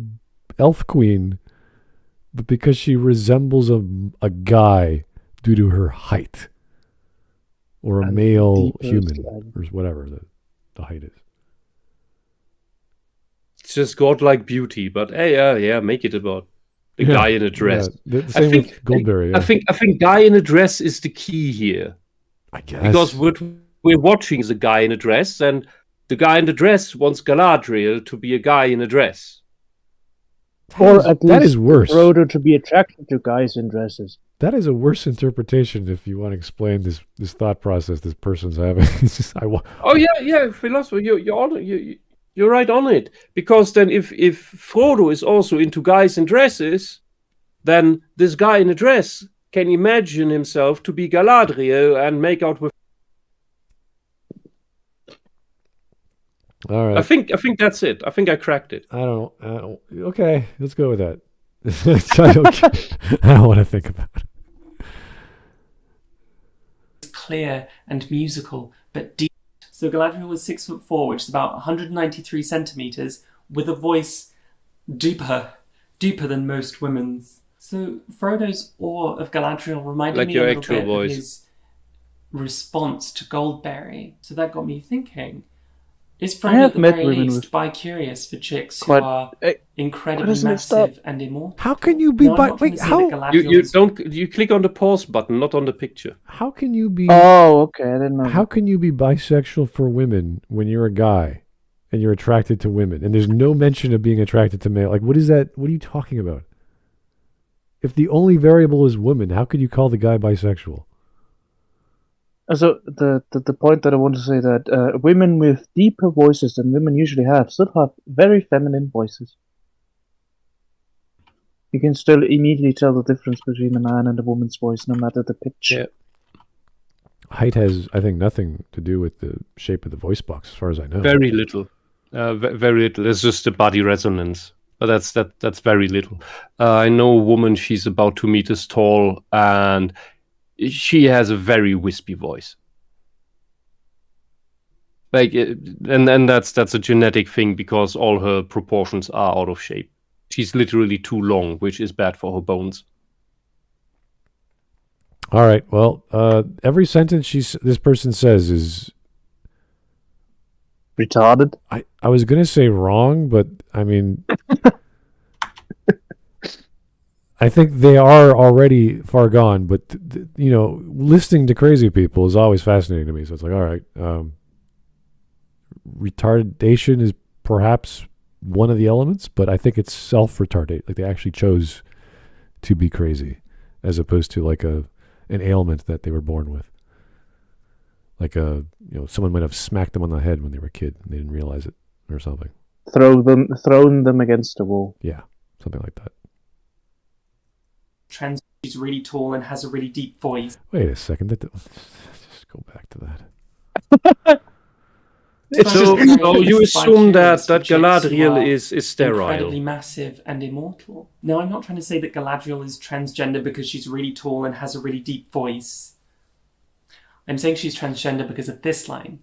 elf queen, but because she resembles a guy due to her height, or a And male deeper human, slang. or whatever the height is. It's just godlike beauty, but hey, yeah, make it about a guy in a dress. Yeah, the same with Goldberry. Yeah. I think guy in a dress is the key here. I guess. Because what we're watching is a guy in a dress, and the guy in the dress wants Galadriel to be a guy in a dress. Or at that least is worse. Frodo to be attracted to guys in dresses. That is a worse interpretation if you want to explain this thought process this person's having. It's just, Oh yeah, philosopher, you're right on it. Because then if Frodo is also into guys in dresses, then this guy in a dress can imagine himself to be Galadriel and make out with. all right. I think that's it. I think I cracked it. I don't. Okay, let's go with that. I don't want to think about it. Clear and musical, but deep. So Galadriel was 6'4", which is about 193 centimeters, with a voice deeper than most women's. So Frodo's awe of Galadriel reminded Like me your a little actual bit voice. of his response to Goldberry. So that got me thinking. Is I Frodo have at the met very women least with bi-curious for chicks who quite- are Hey, incredibly doesn't it massive and immortal? How can you be No, I'm not trying wait? to say How that You Galadriel's- you click on the pause button, not on the picture. how can you be Oh, okay, I didn't know. how can you be bisexual for women when you're a guy and you're attracted to women and there's no mention of being attracted to male? Like, what is that? What are you talking about? If the only variable is woman, how could you call the guy bisexual? So the point that I want to say that women with deeper voices than women usually have still have very feminine voices. You can still immediately tell the difference between a man and a woman's voice, no matter the pitch. Yeah. Height has, I think, nothing to do with the shape of the voice box, as far as I know. Very little. Very little. It's just a body resonance. But that's very little. I know a woman, she's about 2 meters tall, and she has a very wispy voice. And that's a genetic thing because all her proportions are out of shape. She's literally too long, which is bad for her bones. All right. Well, every sentence this person says is Retarded. I was gonna say wrong, but I mean, I think they are already far gone. But listening to crazy people is always fascinating to me. So it's like, all right, retardation is perhaps one of the elements, but I think it's self-retardate. Like they actually chose to be crazy, as opposed to like an ailment that they were born with. Like someone might have smacked them on the head when they were a kid and they didn't realize it or something. Thrown them against the wall. Yeah, something like that. Trans, she's really tall and has a really deep voice. Wait a second. Just go back to that. So you assume that Galadriel is incredibly sterile. massive and immortal. No, I'm not trying to say that Galadriel is transgender because she's really tall and has a really deep voice. I'm saying she's transgender because of this line.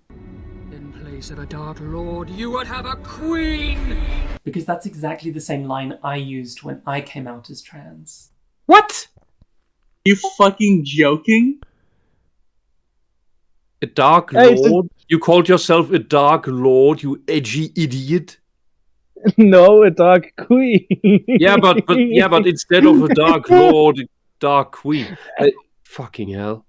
In place of a Dark Lord, you would have a queen! Because that's exactly the same line I used when I came out as trans. What? You fucking joking? A Dark Hey, Lord? You called yourself a Dark Lord, you edgy idiot? No, a dark queen. Yeah, but instead of a Dark Lord, a Dark Queen. Fucking hell.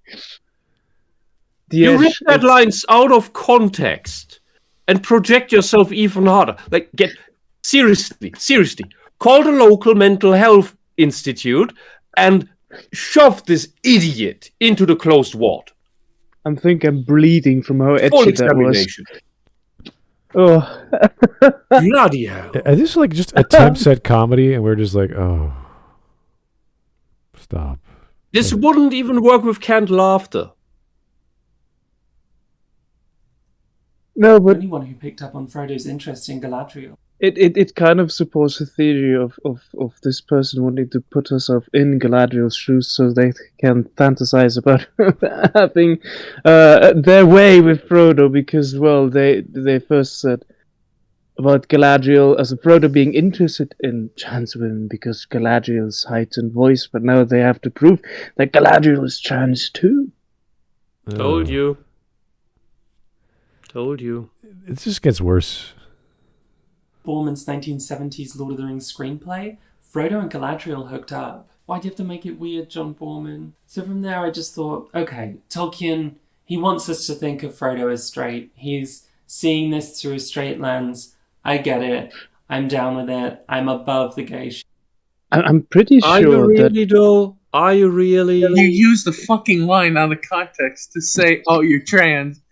You rip that lines out of context and project yourself even harder. Like, seriously, call the local mental health institute and shove this idiot into the closed ward. I think I'm bleeding from how Full edgy that was. examination. Oh. Bloody hell. Are this like just attempts at comedy and we're just like, oh, stop. This wouldn't even work with canned laughter. No, but Anyone who picked up on Frodo's interest in Galadriel. it kind of supports the theory of this person wanting to put herself in Galadriel's shoes so they can fantasize about having their way with Frodo, because, well, they first said about Galadriel as a Frodo being interested in trans women because Galadriel's heightened voice, but now they have to prove that Galadriel is trans too. Told you. It just gets worse. Borman's 1970s Lord of the Rings screenplay, Frodo and Galadriel hooked up. Why'd you have to make it weird, John Borman? So from there I just thought, okay, Tolkien, he wants us to think of Frodo as straight. He's seeing this through a straight lens. I get it. I'm down with it. I'm above the gay shit. I'm pretty sure Are you really, that... though? Are you really? You use the fucking line out of context to say, "Oh, you're trans."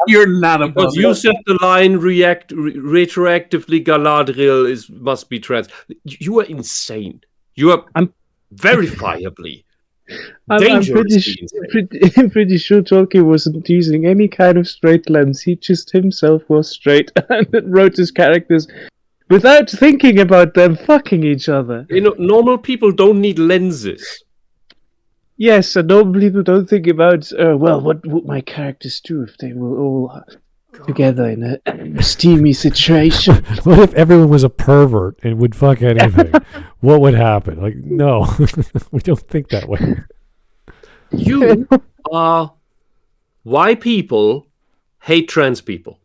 You're not above. Because you said the line retroactively Galadriel must be trans. You are insane. You are verifiably I'm dangerously insane. pretty sure Tolkien wasn't using any kind of straight lens. He just himself was straight and wrote his characters without thinking about them fucking each other. Normal people don't need lenses. Yes, and normal people don't think about, well, what would my characters do if they were all together in a steamy situation? What if everyone was a pervert and would fuck anything? What would happen? Like, no, we don't think that way. You are why people hate trans people.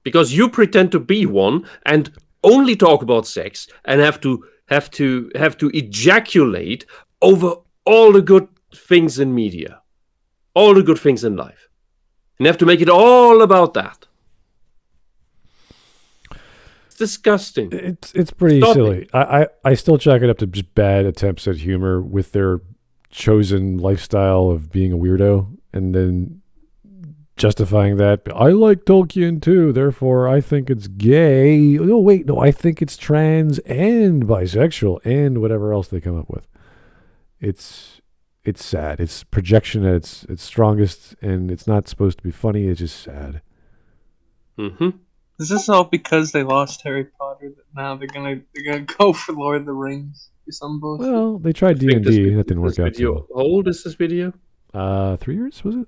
Because you pretend to be one and only talk about sex and have to ejaculate over all the good things in media, all the good things in life. And you have to make it all about that. It's disgusting. It's pretty silly. I still chalk it up to just bad attempts at humor with their chosen lifestyle of being a weirdo and then justifying that. I like Tolkien too, therefore I think it's gay. No, I think it's trans and bisexual and whatever else they come up with. It's sad. It's projection at its strongest, and it's not supposed to be funny. It's just sad. Mm-hmm. Is this all because they lost Harry Potter that now they're gonna go for Lord of the Rings or some bullshit? Well, they tried I think D&D. That didn't work out video, too how old is this video? well. 3 years, was it?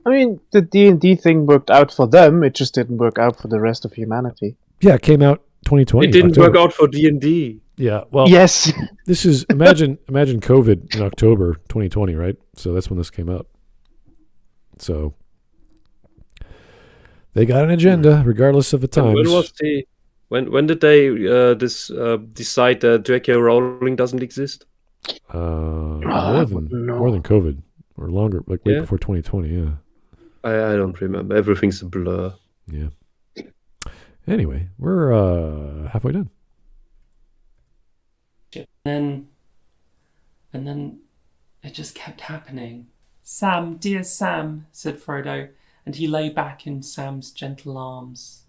I mean, the D&D thing worked out for them. It just didn't work out for the rest of humanity. Yeah, it came out 2020. It didn't October. work out for D&D. Yeah, well, Yes. this is imagine COVID in October 2020, right? So that's when this came out. So they got an agenda, regardless of the times. When was when did they decide that J.K. Rowling doesn't exist? More than COVID or longer, like way before 2020. Yeah. I don't remember. Everything's a blur. Yeah. Anyway, we're halfway done. And then it just kept happening. Sam, dear Sam, said Frodo, and he lay back in Sam's gentle arms.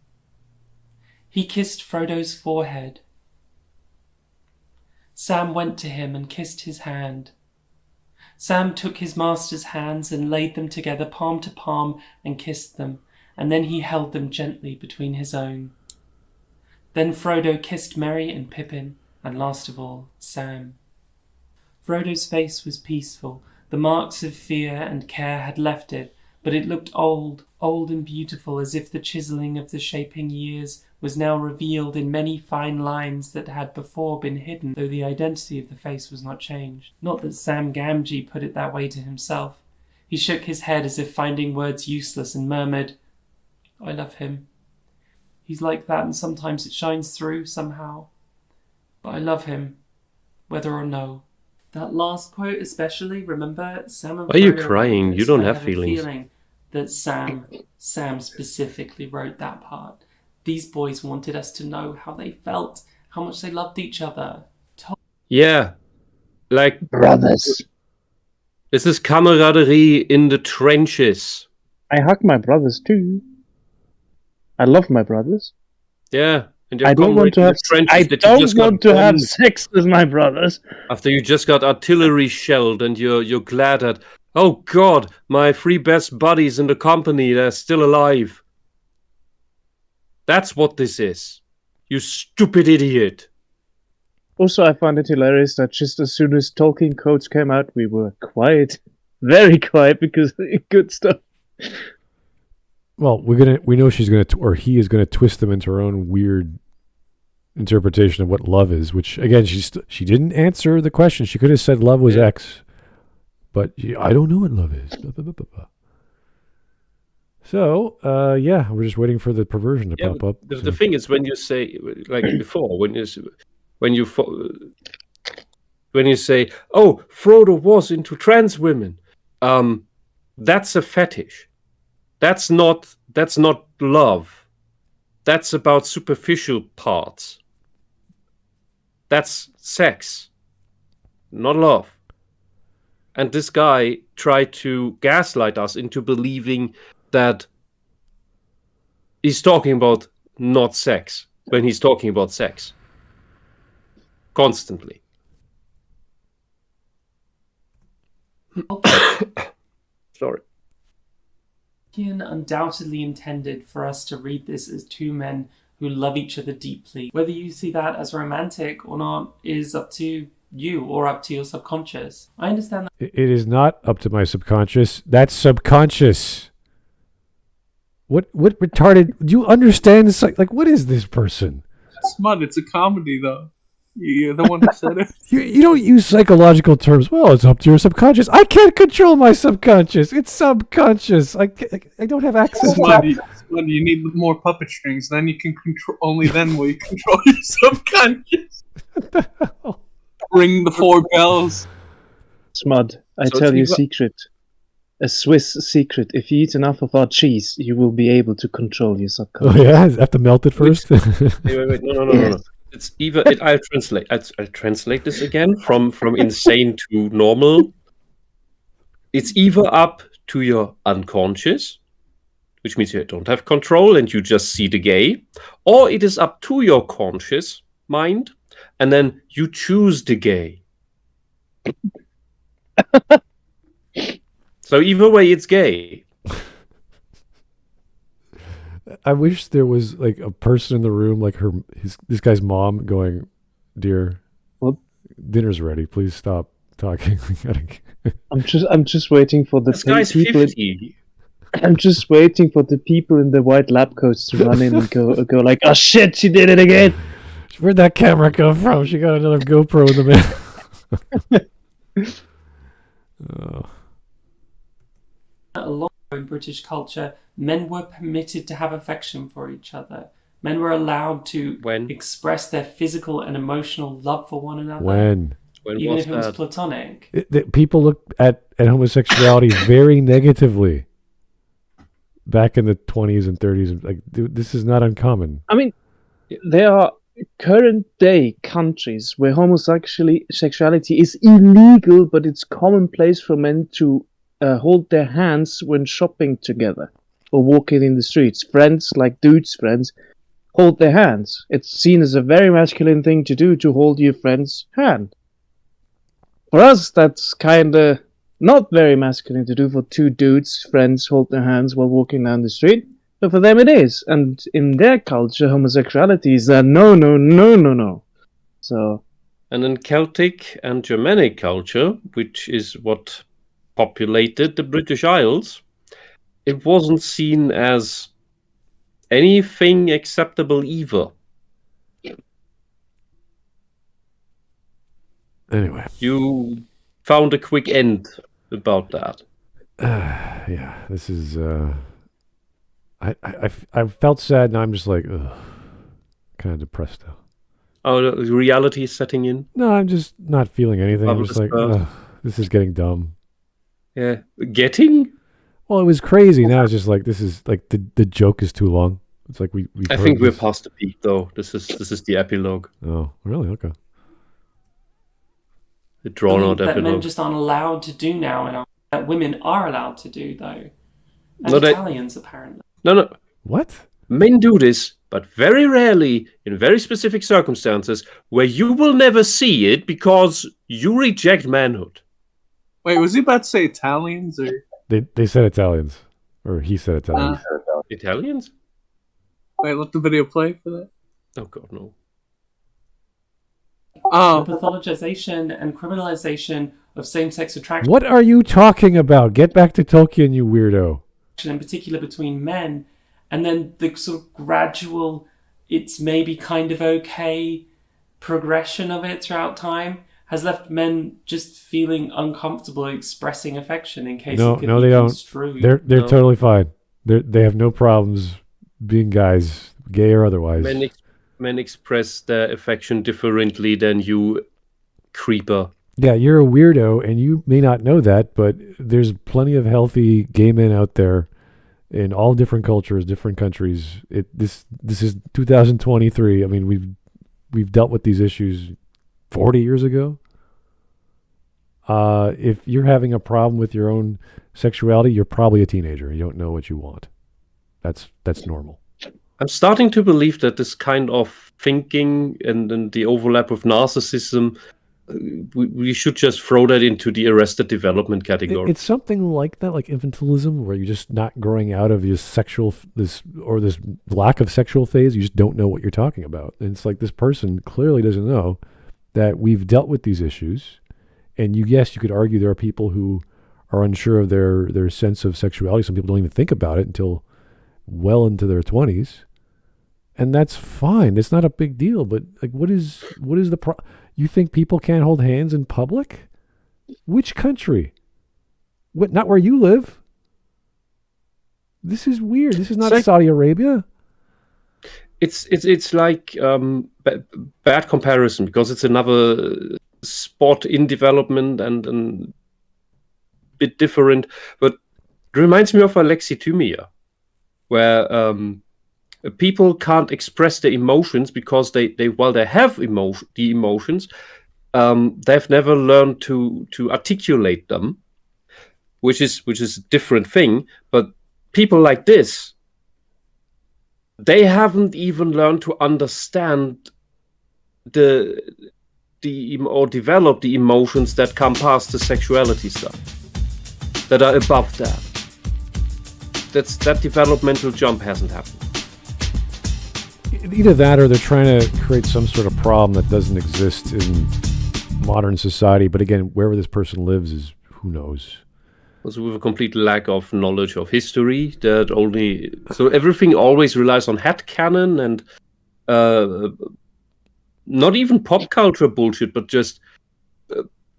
He kissed Frodo's forehead. Sam went to him and kissed his hand. Sam took his master's hands and laid them together palm to palm and kissed them, and then he held them gently between his own. Then Frodo kissed Merry and Pippin, and last of all, Sam. Frodo's face was peaceful. The marks of fear and care had left it, but it looked old and beautiful, as if the chiselling of the shaping years was now revealed in many fine lines that had before been hidden, though the identity of the face was not changed. Not that Sam Gamgee put it that way to himself. He shook his head as if finding words useless and murmured, I love him. He's like that, and sometimes it shines through somehow. But I love him, whether or no. That last quote especially, remember? Sam and Why are you Frodo crying? wrote this. You don't I have a feelings. Feeling that Sam specifically wrote that part. These boys wanted us to know how they felt, how much they loved each other. Yeah. Like, Brothers. this is camaraderie in the trenches. I hug my brothers too. I love my brothers. Yeah. And I don't want to have. I don't want to have sex with my brothers. After you just got artillery shelled and you're glad that, oh God, my three best buddies in the company, they're still alive. That's what this is. You stupid idiot. Also, I find it hilarious that just as soon as talking codes came out, we were quiet. Very quiet, because good stuff. Well, we know she's gonna, or he is gonna twist them into her own weird interpretation of what love is. Which again, she didn't answer the question. She could have said love was X, but I don't know what love is. Blah, blah, blah, blah, blah. So, we're just waiting for the perversion to pop up. The thing is, when you say, like before, when you say, oh, Frodo was into trans women, that's a fetish. That's not love. That's about superficial parts. That's sex, not love. And this guy tried to gaslight us into believing that he's talking about not sex when he's talking about sex. Constantly. Sorry. Tolkien undoubtedly intended for us to read this as two men who love each other deeply. Whether you see that as romantic or not is up to you or up to your subconscious. I understand that. It is not up to my subconscious. That's subconscious. What retarded? Do you understand this? Like, what is this person? Smut, it's a comedy, though. You're the one who said it. You don't use psychological terms. Well, it's up to your subconscious. I can't control my subconscious. It's subconscious. I don't have access to it. You need more puppet strings. Then you can control. Only then will you control your subconscious. Ring the 4 bells. Smud, I tell you a secret. A Swiss secret. If you eat enough of our cheese, you will be able to control your subconscious. Oh yeah, I have to melt it first. Wait. No. It's either I'll translate this again from insane to normal. It's either up to your unconscious, which means you don't have control and you just see the gay, or it is up to your conscious mind, and then you choose the gay. So either way, it's gay. I wish there was like a person in the room, like this guy's mom, going, "Dear, What? Dinner's ready. Please stop talking." I'm just waiting for the This guy's people. 50. I'm just waiting for the people in the white lab coats to run in and go like, "Oh shit, she did it again!" Where'd that camera come from? She got another GoPro in the middle. Oh. A lot in British culture, men were permitted to have affection for each other. Men were allowed to express their physical and emotional love for one another. When even if it was platonic. People look at homosexuality very negatively back in the 20s and 30s. Like, dude, this is not uncommon. I mean, there are current day countries where homosexuality is illegal, but it's commonplace for men to hold their hands when shopping together or walking in the streets. Friends, like dudes' friends, hold their hands. It's seen as a very masculine thing to do, to hold your friend's hand. For us, that's kind of not very masculine to do, for two dudes, friends, hold their hands while walking down the street. But for them it is. And in their culture, homosexuality is a no. So. And in Celtic and Germanic culture, which is what populated the British Isles, it wasn't seen as anything acceptable either. Anyway. You found a quick end about that. Yeah, this is... I felt sad, and I'm just like, ugh, kind of depressed now. Oh, the reality is setting in? No, I'm just not feeling anything. I'm just like, ugh, this is getting dumb. Yeah. Getting? Well, it was crazy. Now it's just like, this is like the joke is too long. It's like we. I think we're past the peak, though. This is the epilogue. Oh, really? Okay. The drawn out epilogue. That men just aren't allowed to do now, and that women are allowed to do, though. And No, Italians, apparently. No. What? Men do this, but very rarely, in very specific circumstances, where you will never see it because you reject manhood. Wait, was he about to say Italians or? They said Italians, or he said Italians. Italians? Wait, let the video play for that. Oh God, no. Oh. The pathologization and criminalization of same-sex attraction. What are you talking about? Get back to Tolkien, you weirdo. In particular between men, and then the sort of gradual, it's maybe kind of okay progression of it throughout time has left men just feeling uncomfortable expressing affection in case it could be construed. They're totally fine. They have no problems being guys, gay or otherwise. Men express their affection differently than you, creeper. Yeah, you're a weirdo, and you may not know that, but there's plenty of healthy gay men out there in all different cultures, different countries. This is 2023. I mean, we've dealt with these issues 40 years ago. If you're having a problem with your own sexuality, you're probably a teenager. You don't know what you want. That's normal. I'm starting to believe that this kind of thinking and the overlap with narcissism, we should just throw that into the arrested development category. It's something like that, like infantilism, where you're just not growing out of your this lack of sexual phase. You just don't know what you're talking about. And it's like this person clearly doesn't know that we've dealt with these issues. And you could argue there are people who are unsure of their sense of sexuality. Some people don't even think about it until well into their 20s. And that's fine. It's not a big deal. But like, what is the you think people can't hold hands in public? Which country? What? Not where you live. This is weird. This is not Saudi Arabia. It's like bad comparison because it's another spot in development and bit different. But it reminds me of Alexithymia, where people can't express their emotions because they have the emotions, they've never learned to articulate them, which is a different thing. But people like this, they haven't even learned to understand or develop the emotions that come past the sexuality stuff, that are above that. That developmental jump hasn't happened. either that or they're trying to create some sort of problem that doesn't exist in modern society. But again, wherever this person lives is who knows. Also with a complete lack of knowledge of history, so everything always relies on headcanon and not even pop culture bullshit, but just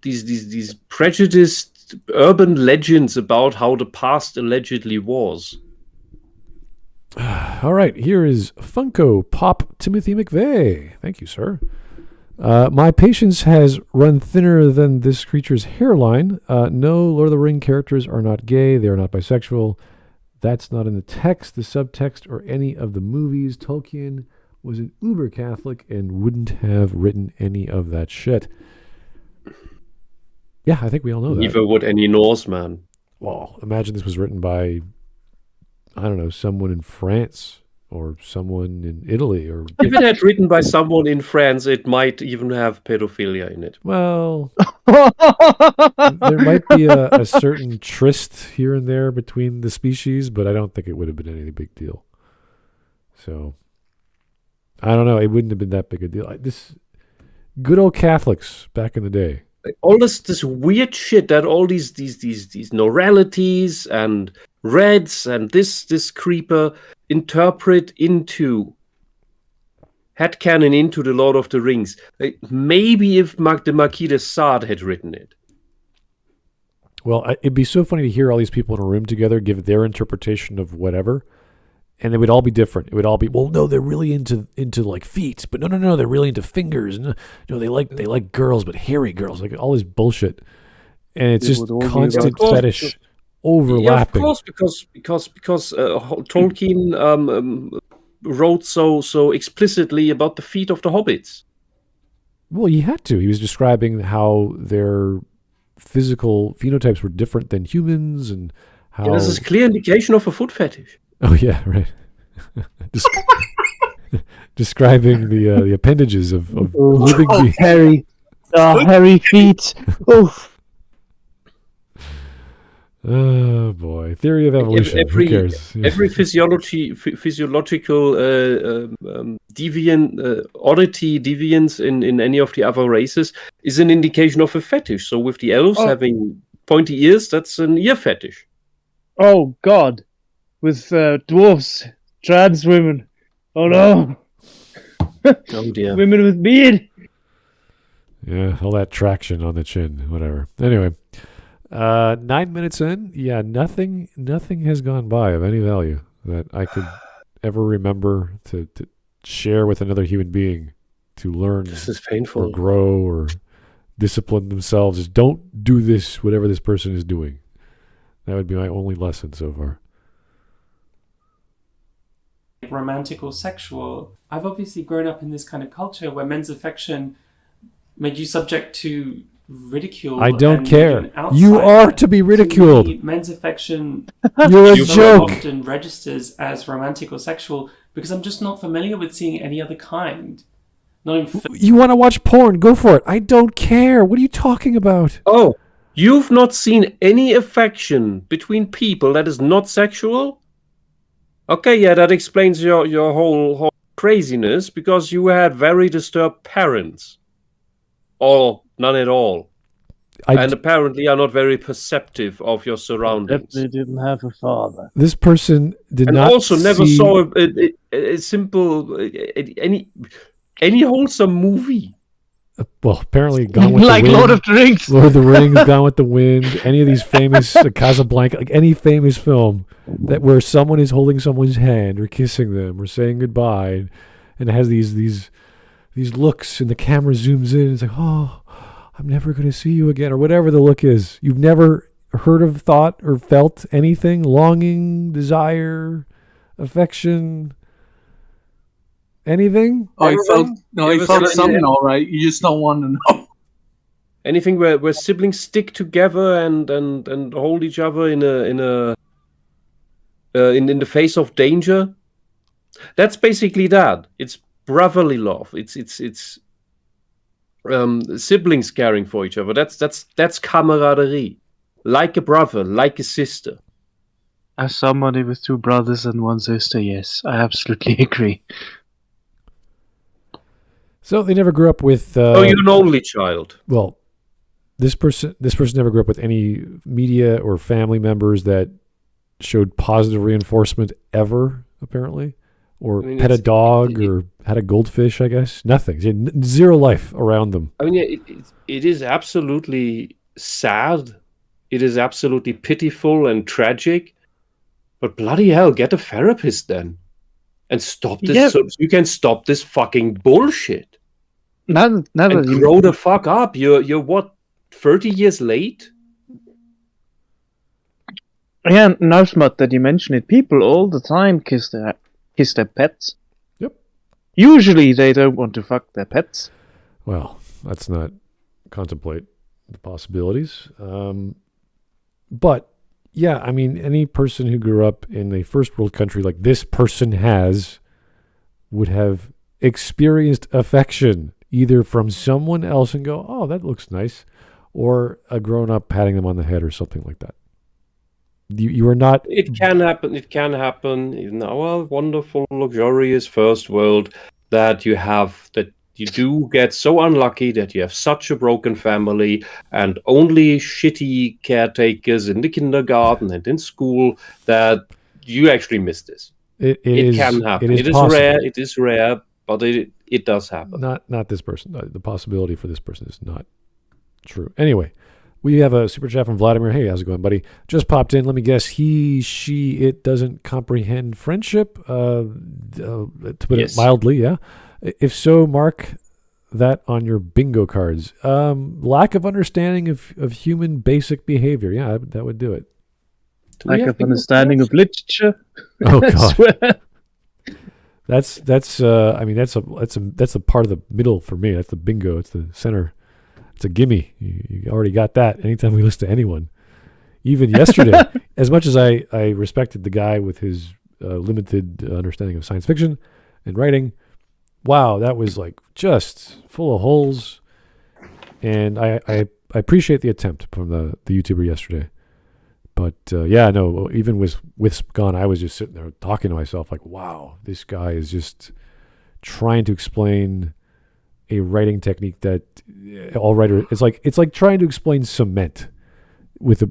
these prejudiced urban legends about how the past allegedly was. All right, here is Funko Pop Timothy McVeigh. Thank you, sir. My patience has run thinner than this creature's hairline. No, Lord of the Ring characters are not gay. They are not bisexual. That's not in the text, the subtext, or any of the movies. Tolkien was an uber Catholic and wouldn't have written any of that shit. Yeah, I think we all know that. Neither would any Norseman. Well, imagine this was written by, I don't know, someone in France or someone in Italy. Or if it had written by someone in France, it might even have pedophilia in it. Well, there might be a certain tryst here and there between the species, but I don't think it would have been any big deal. So, I don't know. It wouldn't have been that big a deal. This good old Catholics back in the day. All this weird shit that all these Noralities and Reds and this creeper interpret into headcanon into the Lord of the Rings. Maybe if the Marquis de Sade had written it. Well, it'd be so funny to hear all these people in a room together give their interpretation of whatever, and it would all be different. It would all be, well, no, they're really into like feet, but no, they're really into fingers. No, they like girls, but hairy girls, like all this bullshit, and it's just constant fetish overlapping. Yeah, of course, because Tolkien wrote so explicitly about the feet of the hobbits. Well, he had to. He was describing how their physical phenotypes were different than humans, and how this is a clear indication of a foot fetish. Oh yeah, right. Describing the appendages of living beings. Hairy feet. Oof. Oh boy, theory of evolution. Who cares? Every physiological deviance in any of the other races is an indication of a fetish. So with the elves having pointy ears, that's an ear fetish. Oh God, with dwarves, trans women. Oh no. Oh dear. Women with beard. Yeah, all that traction on the chin, whatever. Anyway. 9 minutes in, yeah, nothing has gone by of any value that I could ever remember to share with another human being to learn. This is painful. Or grow or discipline themselves. Just don't do this, whatever this person is doing. That would be my only lesson so far. Romantic or sexual. I've obviously grown up in this kind of culture where men's affection made you subject to ridicule. I don't care. You are to be ridiculed. To me, men's affection you're a joke. Often registers as romantic or sexual because I'm just not familiar with seeing any other kind. Not even you want to watch porn? Go for it. I don't care. What are you talking about? Oh, you've not seen any affection between people that is not sexual? Okay, yeah, that explains your whole craziness because you had very disturbed parents. Or none at all. And apparently are not very perceptive of your surroundings. They didn't have a father. This person did and not also never saw a simple, any wholesome movie. Well, apparently Gone with like the Wind. Lord of the Rings. Lord of the Rings, Gone with the Wind, any of these famous, Casablanca, like any famous film that where someone is holding someone's hand or kissing them or saying goodbye and it has these looks and the camera zooms in and it's like, oh, I'm never going to see you again or whatever the look is. You've never heard of, thought, or felt anything? Longing, desire, affection, anything? Oh, he felt something all right. You just don't want to know. Anything where siblings stick together and hold each other in the face of danger? That's basically that. It's brotherly love. It's siblings caring for each other. That's camaraderie. Like a brother, like a sister. As somebody with two brothers and one sister, yes, I absolutely agree. So they never grew up with. Oh, you're an only child. Well, this person never grew up with any media or family members that showed positive reinforcement ever, apparently, or pet a dog or had a goldfish. I guess nothing. Zero life around them. I mean, it is absolutely sad. It is absolutely pitiful and tragic. But bloody hell, get a therapist then, and stop this. Yeah. So you can stop this fucking bullshit. Now that And you grow the fuck up. You're what, 30 years late? Yeah, now Smut that you mention it, people all the time kiss their pets. Yep. Usually they don't want to fuck their pets. Well, let's not contemplate the possibilities. But yeah, I mean, any person who grew up in a first world country like this person has would have experienced affection either from someone else and go, oh, that looks nice, or a grown up patting them on the head or something like that. You are not. It can happen. It can happen in our wonderful, luxurious first world that you do get so unlucky that you have such a broken family and only shitty caretakers in the kindergarten and in school that you actually miss this. It can happen. It is rare. It is rare, but it does happen. Not this person. The possibility for this person is not true. Anyway, we have a super chat from Vladimir. Hey, how's it going, buddy? Just popped in. Let me guess. He, she, it doesn't comprehend friendship. To put it mildly, yeah. If so, mark that on your bingo cards. Lack of understanding of human basic behavior. Yeah, that would do it. Lack of understanding of literature. Oh God. That's I mean that's a part of the middle for me. That's the bingo. It's the center. It's a gimme. You already got that. Anytime we listen to anyone, even yesterday, as much as I respected the guy with his limited understanding of science fiction and writing, wow, that was like just full of holes. And I appreciate the attempt from the YouTuber yesterday. But yeah, no, even with Whisp gone, I was just sitting there talking to myself like, wow, this guy is just trying to explain a writing technique that all writers, it's like trying to explain cement with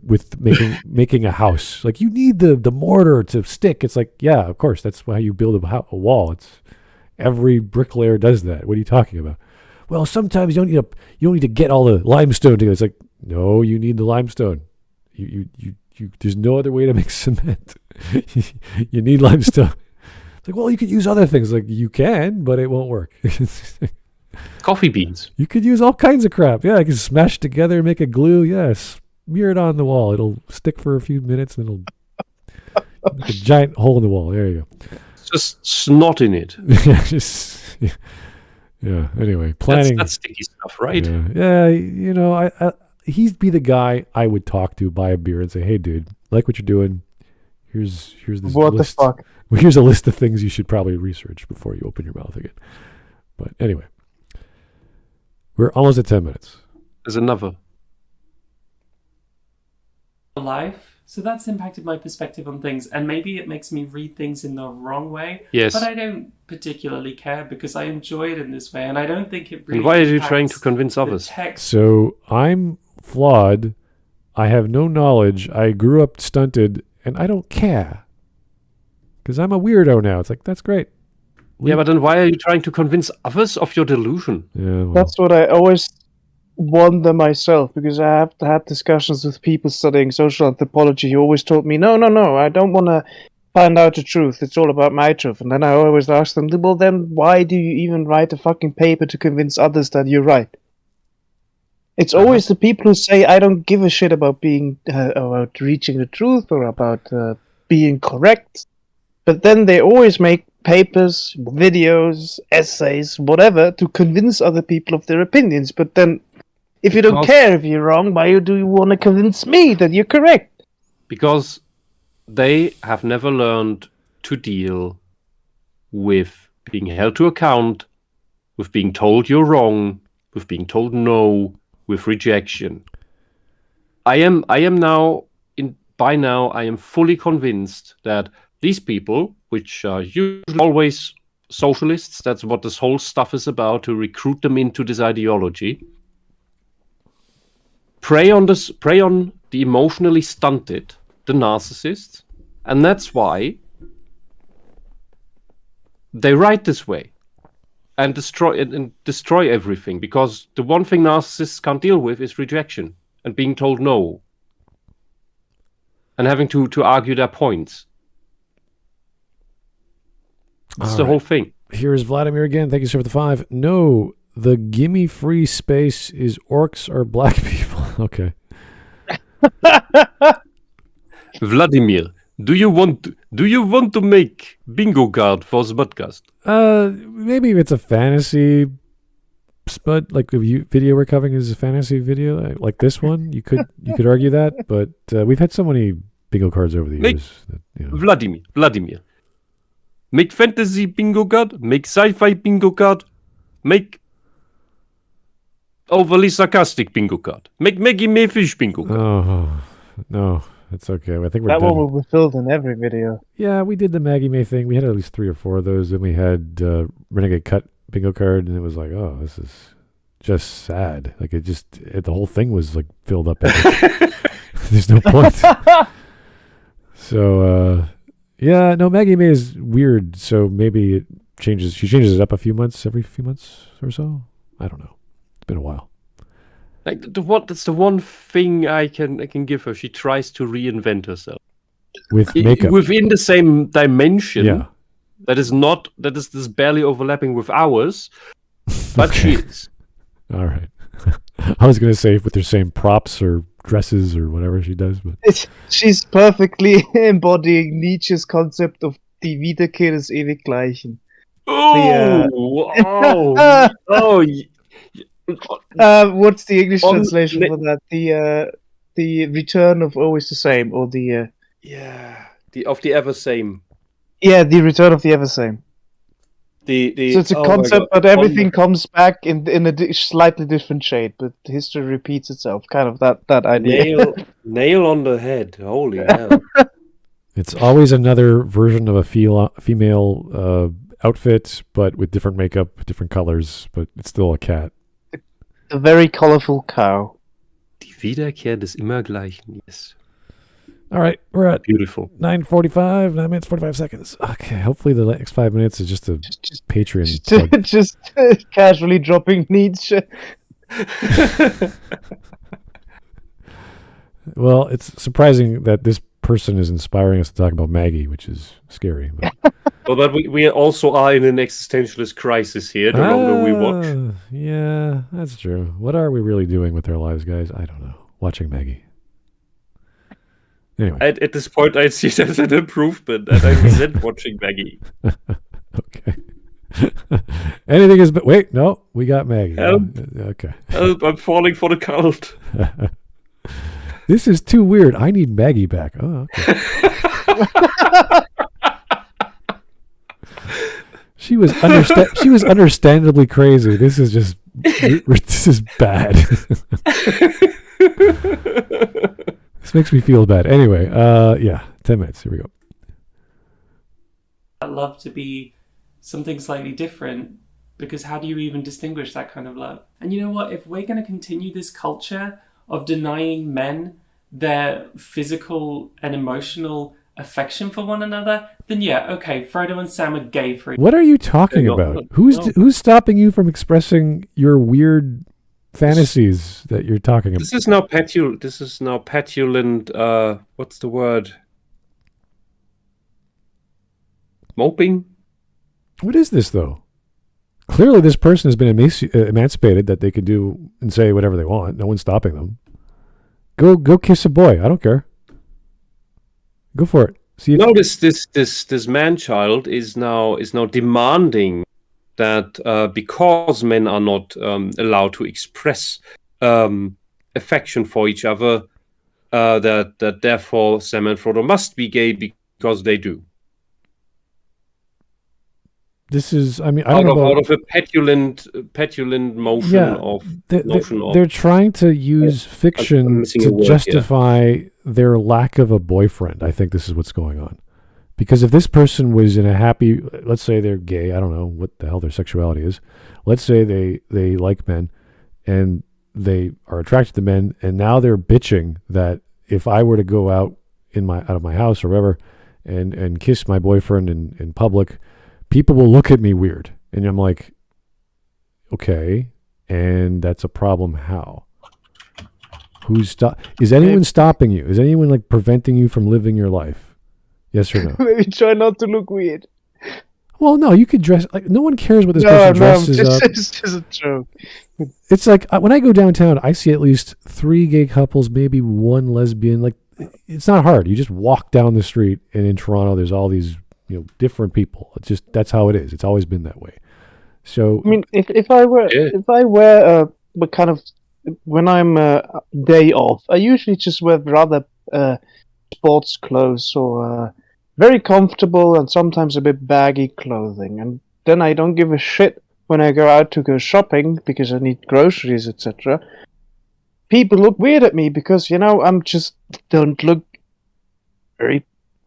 making a house. Like you need the mortar to stick. It's like, yeah, of course, that's how you build a wall. It's every bricklayer does that. What are you talking about? Well, sometimes you don't need to get all the limestone together. It's like, no, you need the limestone. You there's no other way to make cement. You need limestone. It's like, well, you could use other things. Like you can, but it won't work. Coffee beans. You could use all kinds of crap. Yeah, I can smash together, make a glue. Yes, smear it on the wall. It'll stick for a few minutes, and it'll make a giant hole in the wall. There you go. Just snot in it. Yeah. Anyway, planning. That's sticky stuff, right? Yeah. You know, he'd be the guy I would talk to, buy a beer, and say, "Hey, dude, like what you're doing. Here's this What list. the fuck? Well, here's a list of things you should probably research before you open your mouth again." But anyway, we're almost at 10 minutes. There's another. Life. So that's impacted my perspective on things, and maybe it makes me read things in the wrong way. Yes. But I don't particularly care because I enjoy it in this way, and I don't think it really. And why are you impacts trying to convince the others? text. So I'm flawed. I have no knowledge. I grew up stunted, and I don't care because I'm a weirdo now. It's like, that's great. Yeah, but then why are you trying to convince others of your delusion? Yeah, well, That's what I always wonder myself, because I have had discussions with people studying social anthropology who always told me, no, I don't want to find out the truth. It's all about my truth. And then I always ask them, well, then why do you even write a fucking paper to convince others that you're right? It's always the people who say, I don't give a shit about being, about reaching the truth or about being correct. But then they always make papers, videos, essays, whatever, to convince other people of their opinions. But then, if you don't care if you're wrong, why do you want to convince me that you're correct? Because they have never learned to deal with being held to account, with being told you're wrong, with being told no, with rejection. By now I am fully convinced that these people, which are usually always socialists. That's what this whole stuff is about, to recruit them into this ideology. Prey on the emotionally stunted, the narcissists, and that's why they write this way and destroy everything, because the one thing narcissists can't deal with is rejection and being told no and having to argue their points. It's the whole thing. Here's Vladimir again. Thank you, sir, for the 5. No, the gimme free space is orcs or black people. Okay. Vladimir, do you want to make bingo card for Smudcast? Maybe if it's a fantasy Spud, like a video we're covering is a fantasy video, like this one, you could argue that, but we've had so many bingo cards over the years. That, Vladimir, make fantasy bingo card, make sci-fi bingo card, make overly sarcastic bingo card, make Maggie Mayfish bingo card. Oh no, it's okay. I think we're that done. one will be filled in every video. Yeah, we did the Maggie May thing. We had at least 3 or 4 of those. Then we had Renegade Cut bingo card, and it was like, oh, this is just sad. Like the whole thing was like filled up. There's no point. So yeah, no, Maggie May is weird. So maybe it changes. She changes it up every few months or so. I don't know. It's been a while. Like that's the one thing I can give her. She tries to reinvent herself with makeup within the same dimension. Yeah, that is barely overlapping with ours, but okay. she is. All right. I was gonna say with the same props or dresses or whatever she does, but she's perfectly embodying Nietzsche's concept of die Wiederkehr des Ewiggleichen. What's the English translation for that? The return of always the same, or the the ever same. Yeah, the return of the ever same. So it's a concept, but everything comes back in a slightly different shade, but history repeats itself. Kind of that idea. Nail on the head. Holy hell! It's always another version of a female outfit, but with different makeup, different colors, but it's still a cat. A very colorful cow. Die Wiederkehr des Immergleichen. Yes. All right, we're at beautiful 9:45, 9 minutes 45 seconds. Okay, hopefully the next 5 minutes is just a Patreon. Just casually dropping Nietzsche. Well, it's surprising that this person is inspiring us to talk about Maggie, which is scary. But, well, but we also are in an existentialist crisis here. The longer we watch. Yeah, that's true. What are we really doing with our lives, guys? I don't know. Watching Maggie. Anyway. At this point, I see it as an improvement, and I resent watching Maggie. Okay. Anything is... Wait, no, we got Maggie. Help. Okay. Help, I'm falling for the cult. This is too weird. I need Maggie back. Oh, okay. She was understandably crazy. This is just... This is bad. This makes me feel bad. Anyway, yeah, 10 minutes. Here we go. I'd love to be something slightly different, because how do you even distinguish that kind of love? And you know what? If we're going to continue this culture of denying men their physical and emotional affection for one another, then yeah, okay, Frodo and Sam are gay for it. What are you talking about? Who's stopping you from expressing your weird fantasies that you're talking about? This is now petulant. What's the word? Moping. What is this though? Clearly, this person has been emancipated, that they can do and say whatever they want. No one's stopping them. Go kiss a boy. I don't care. Go for it. See if this man-child is now demanding that because men are not allowed to express affection for each other, that therefore Sam and Frodo must be gay because they do. This is, I mean, I don't know out of a petulant motion they're trying to use fiction to justify their lack of a boyfriend. I think this is what's going on. Because if this person was in a happy, let's say they're gay, I don't know what the hell their sexuality is. Let's say they like men and they are attracted to men, and now they're bitching that if I were to go out of my house or whatever and kiss my boyfriend in public, people will look at me weird. And I'm like, okay, and that's a problem. How? Is anyone stopping you? Is anyone like preventing you from living your life? Yes or no? Maybe try not to look weird. Well, no, you could dress like no one cares what this person dresses up. It's just a joke. It's like when I go downtown, I see at least 3 gay couples, maybe 1 lesbian. Like it's not hard. You just walk down the street, and in Toronto, there's all these different people. It's just that's how it is. It's always been that way. So I mean, if I wear what kind of when I'm day off, I usually just wear rather sports clothes or very comfortable and sometimes a bit baggy clothing, and then I don't give a shit when I go out to go shopping because I need groceries, etc. People look weird at me because I'm just don't look very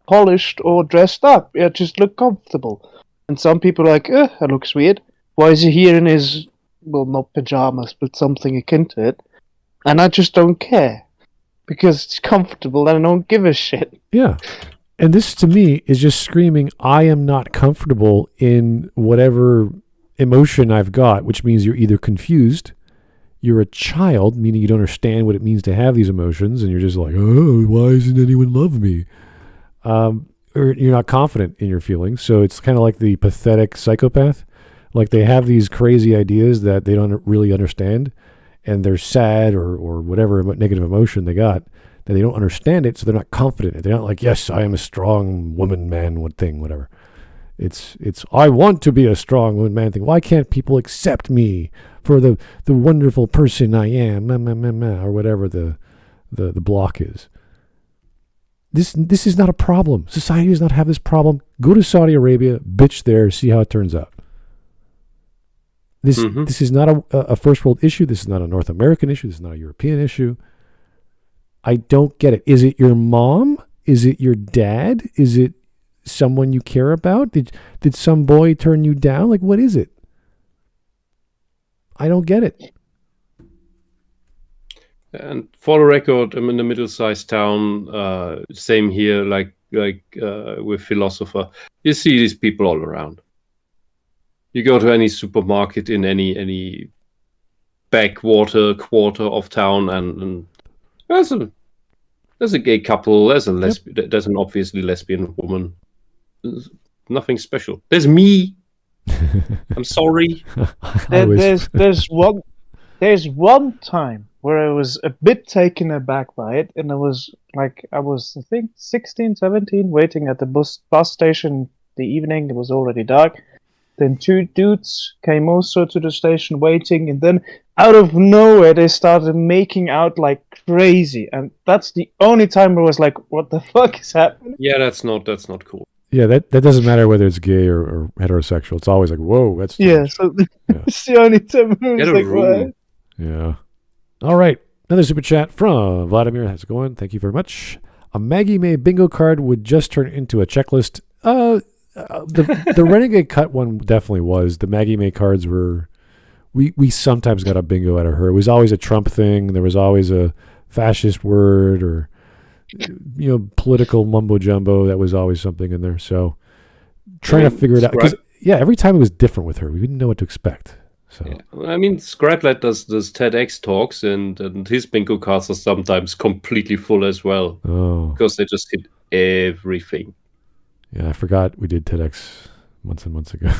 polished or dressed up. I just look comfortable, and some people are like, that looks weird. Why is he here in his not pajamas but something akin to it? And I just don't care because it's comfortable and I don't give a shit. Yeah. And this, to me, is just screaming, I am not comfortable in whatever emotion I've got, which means you're either confused, you're a child, meaning you don't understand what it means to have these emotions, and you're just like, oh, why doesn't anyone love me? Or you're not confident in your feelings. So it's kind of like the pathetic psychopath. Like they have these crazy ideas that they don't really understand, and they're sad or whatever negative emotion they got, that they don't understand it, so they're not confident. They're not like, yes, I am a strong woman, man, whatever. It's I want to be a strong woman, man thing. Why can't people accept me for the wonderful person I am, or whatever the block is. This is not a problem. Society does not have this problem. Go to Saudi Arabia, bitch there, see how it turns out. This is not a first world issue. This is not a North American issue. This is not a European issue. I don't get it. Is it your mom? Is it your dad? Is it someone you care about? Did some boy turn you down? Like, what is it? I don't get it. And for the record, I'm in a middle-sized town. Same here, like with Philosopher. You see these people all around. You go to any supermarket in any backwater quarter of town, and there's a gay couple. There's an obviously lesbian woman. There's nothing special. There's me. I'm sorry. There's one time where I was a bit taken aback by it, and I was I think 16, 17, waiting at the bus station in the evening. It was already dark. Then 2 dudes came also to the station waiting, and then out of nowhere they started making out like crazy, and that's the only time where I was like, what the fuck is happening? Yeah, that's not cool. Yeah, that doesn't matter whether it's gay or heterosexual. It's always like, whoa, that's strange. So it's the only time where I was like, what? Yeah. All right. Another super chat from Vladimir. How's it going? Thank you very much. A Maggie May bingo card would just turn into a checklist. The Renegade Cut one definitely was. The Maggie May cards were... We sometimes got a bingo out of her. It was always a Trump thing. There was always a fascist word or, political mumbo-jumbo. That was always something in there. So trying to figure it out. 'Cause, every time it was different with her. We didn't know what to expect. So I mean, Scraplet does TEDx talks, and his bingo cards are sometimes completely full as well. Oh. Because they just hit everything. Yeah, I forgot we did TEDx months and months ago.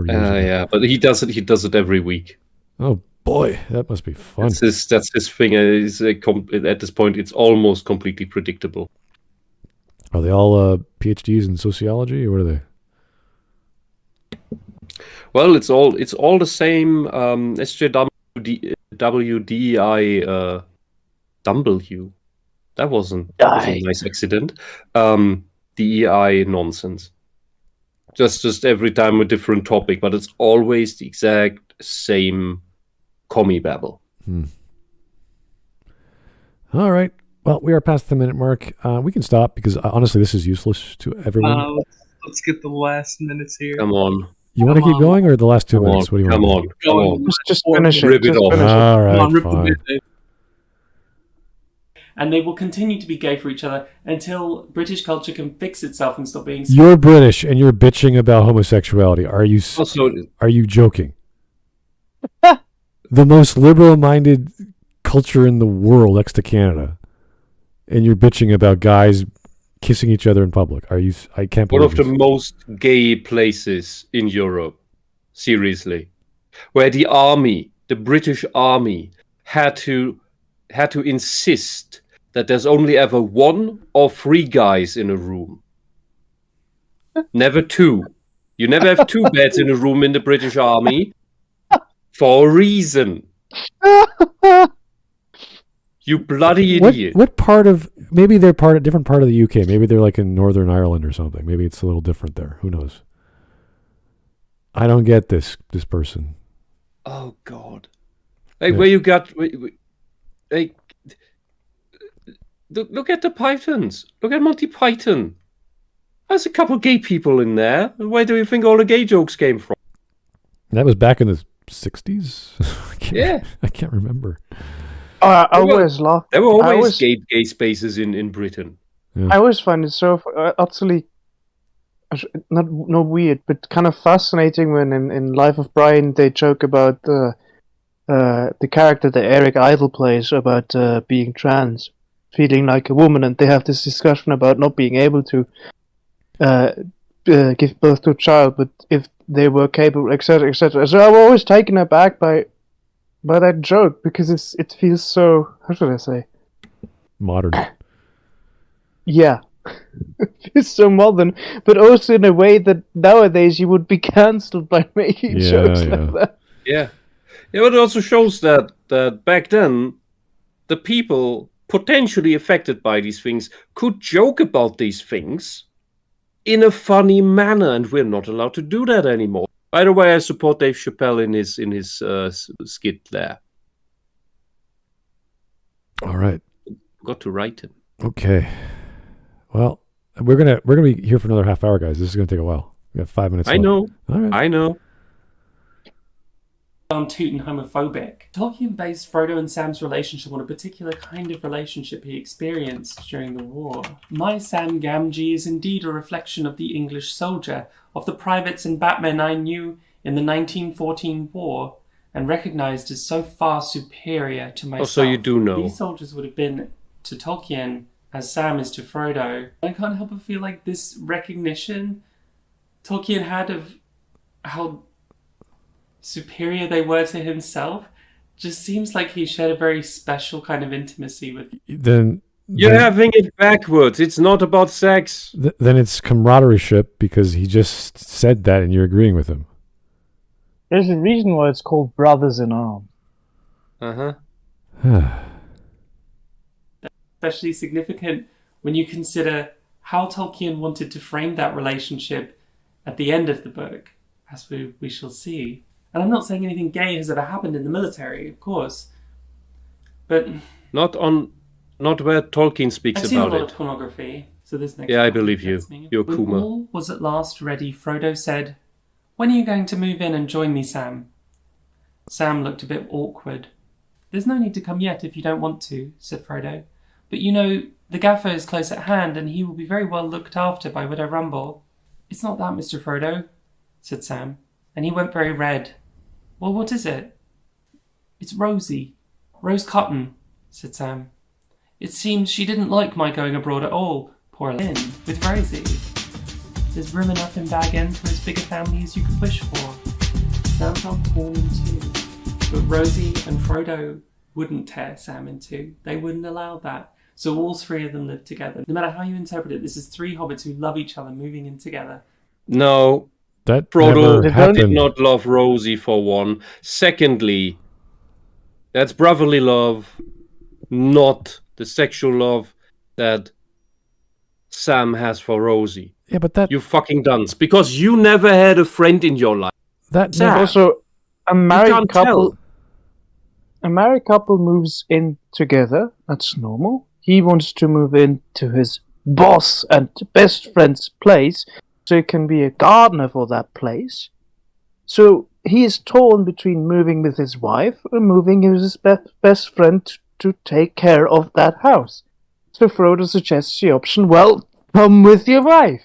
Yeah, but he does it every week. Oh boy, that must be fun. That's his thing. At this point, it's almost completely predictable. Are they all PhDs in sociology, or what are they? Well, it's all the same. SJWDI W. That wasn't a nice accident. DEI nonsense. Just every time a different topic, but it's always the exact same commie babble. All right. Well, we are past the minute mark. We can stop because honestly, this is useless to everyone. Let's get the last minutes here. Come on. You want to keep going or the last 2 Come minutes? on. What do you Come want? on. Come on. Just finish it. Rip it Just off. finish it. All Come on, right, rip the fine. bit, Dave. And they will continue to be gay for each other until British culture can fix itself and stop being. You're British and you're bitching about homosexuality. Are you joking? The most liberal-minded culture in the world next to Canada, and you're bitching about guys kissing each other in public. Are you? I can't believe One of the this. most gay places in Europe. Seriously. Where the army, the British army, had to insist that there's only ever 1 or 3 guys in a room. Never 2. You never have 2 beds in a room in the British army for a reason. You bloody idiot. What part of? Maybe they're different part of the UK. Maybe they're like in Northern Ireland or something. Maybe it's a little different there. Who knows? I don't get this person. Oh God! Like where you got like look at the Pythons. Look at Monty Python. There's a couple gay people in there. Where do you think all the gay jokes came from? That was back in the 60s. Yeah, I can't remember. I always laugh. There were always gay spaces in Britain. Yeah. I always find it so utterly not weird, but kind of fascinating when in Life of Brian they joke about the character that Eric Idle plays about being trans, feeling like a woman, and they have this discussion about not being able to give birth to a child, but if they were capable, etc., etc. So I'm always taken aback by that joke because it feels so, how should I say, Modern. Yeah. It feels so modern, but also in a way that nowadays you would be cancelled by making jokes like that. Yeah. Yeah, but it also shows that back then the people potentially affected by these things could joke about these things in a funny manner, and we're not allowed to do that anymore. By the way, I support Dave Chappelle in his skit there. All right. Got to write him. Okay. Well, we're gonna be here for another half hour, guys. This is gonna take a while. We have 5 minutes. I left. know. All right. I know. Toot and homophobic. Tolkien based Frodo and Sam's relationship on a particular kind of relationship he experienced during the war. My Sam Gamgee is indeed a reflection of the English soldier, of the privates and batmen I knew in the 1914 war, and recognized as so far superior to myself. Oh, so you do know. These soldiers would have been to Tolkien as Sam is to Frodo. I can't help but feel like this recognition Tolkien had of how superior they were to himself just seems like he shared a very special kind of intimacy with. Then You're having it backwards. It's not about sex. Then it's camaraderie because he just said that and you're agreeing with him. There's a reason why it's called Brothers in Arms. Especially significant when you consider how Tolkien wanted to frame that relationship at the end of the book, as we shall see. And I'm not saying anything gay has ever happened in the military, of course, but Not where Tolkien speaks I've seen a about lot it. of pornography. So this next Yeah, I one believe you. gets me. You're When Kuma. all was at last ready, Frodo said, "When are you going to move in and join me, Sam?" Sam looked a bit awkward. "There's no need to come yet if you don't want to," said Frodo. "But you know, the gaffer is close at hand and he will be very well looked after by Widow Rumble." "It's not that, Mr. Frodo," said Sam, and he went very red. "Well, what is it?" "It's Rosie. Rose Cotton," said Sam. "It seems she didn't like my going abroad at all. Poor Lynn, with Rosie. There's room enough in Bag End for as big a family as you could wish for." Sam felt torn in two, but Rosie and Frodo wouldn't tear Sam in two. They wouldn't allow that. So all 3 of them lived together. No matter how you interpret it, this is 3 hobbits who love each other moving in together. No, That Frodo never did happened. not love Rosie for one. Secondly, that's brotherly love, not the sexual love that Sam has for Rosie. Yeah, but that You fucking dunce. Because you never had a friend in your life. that Sam. never, Also, a married can't couple. tell. A married couple moves in together. That's normal. he wants to move into his boss and best friend's place, so he can be a gardener for that place. So he is torn between moving with his wife or moving with his best friend to take care of that house. So Frodo suggests the option, well, come with your wife.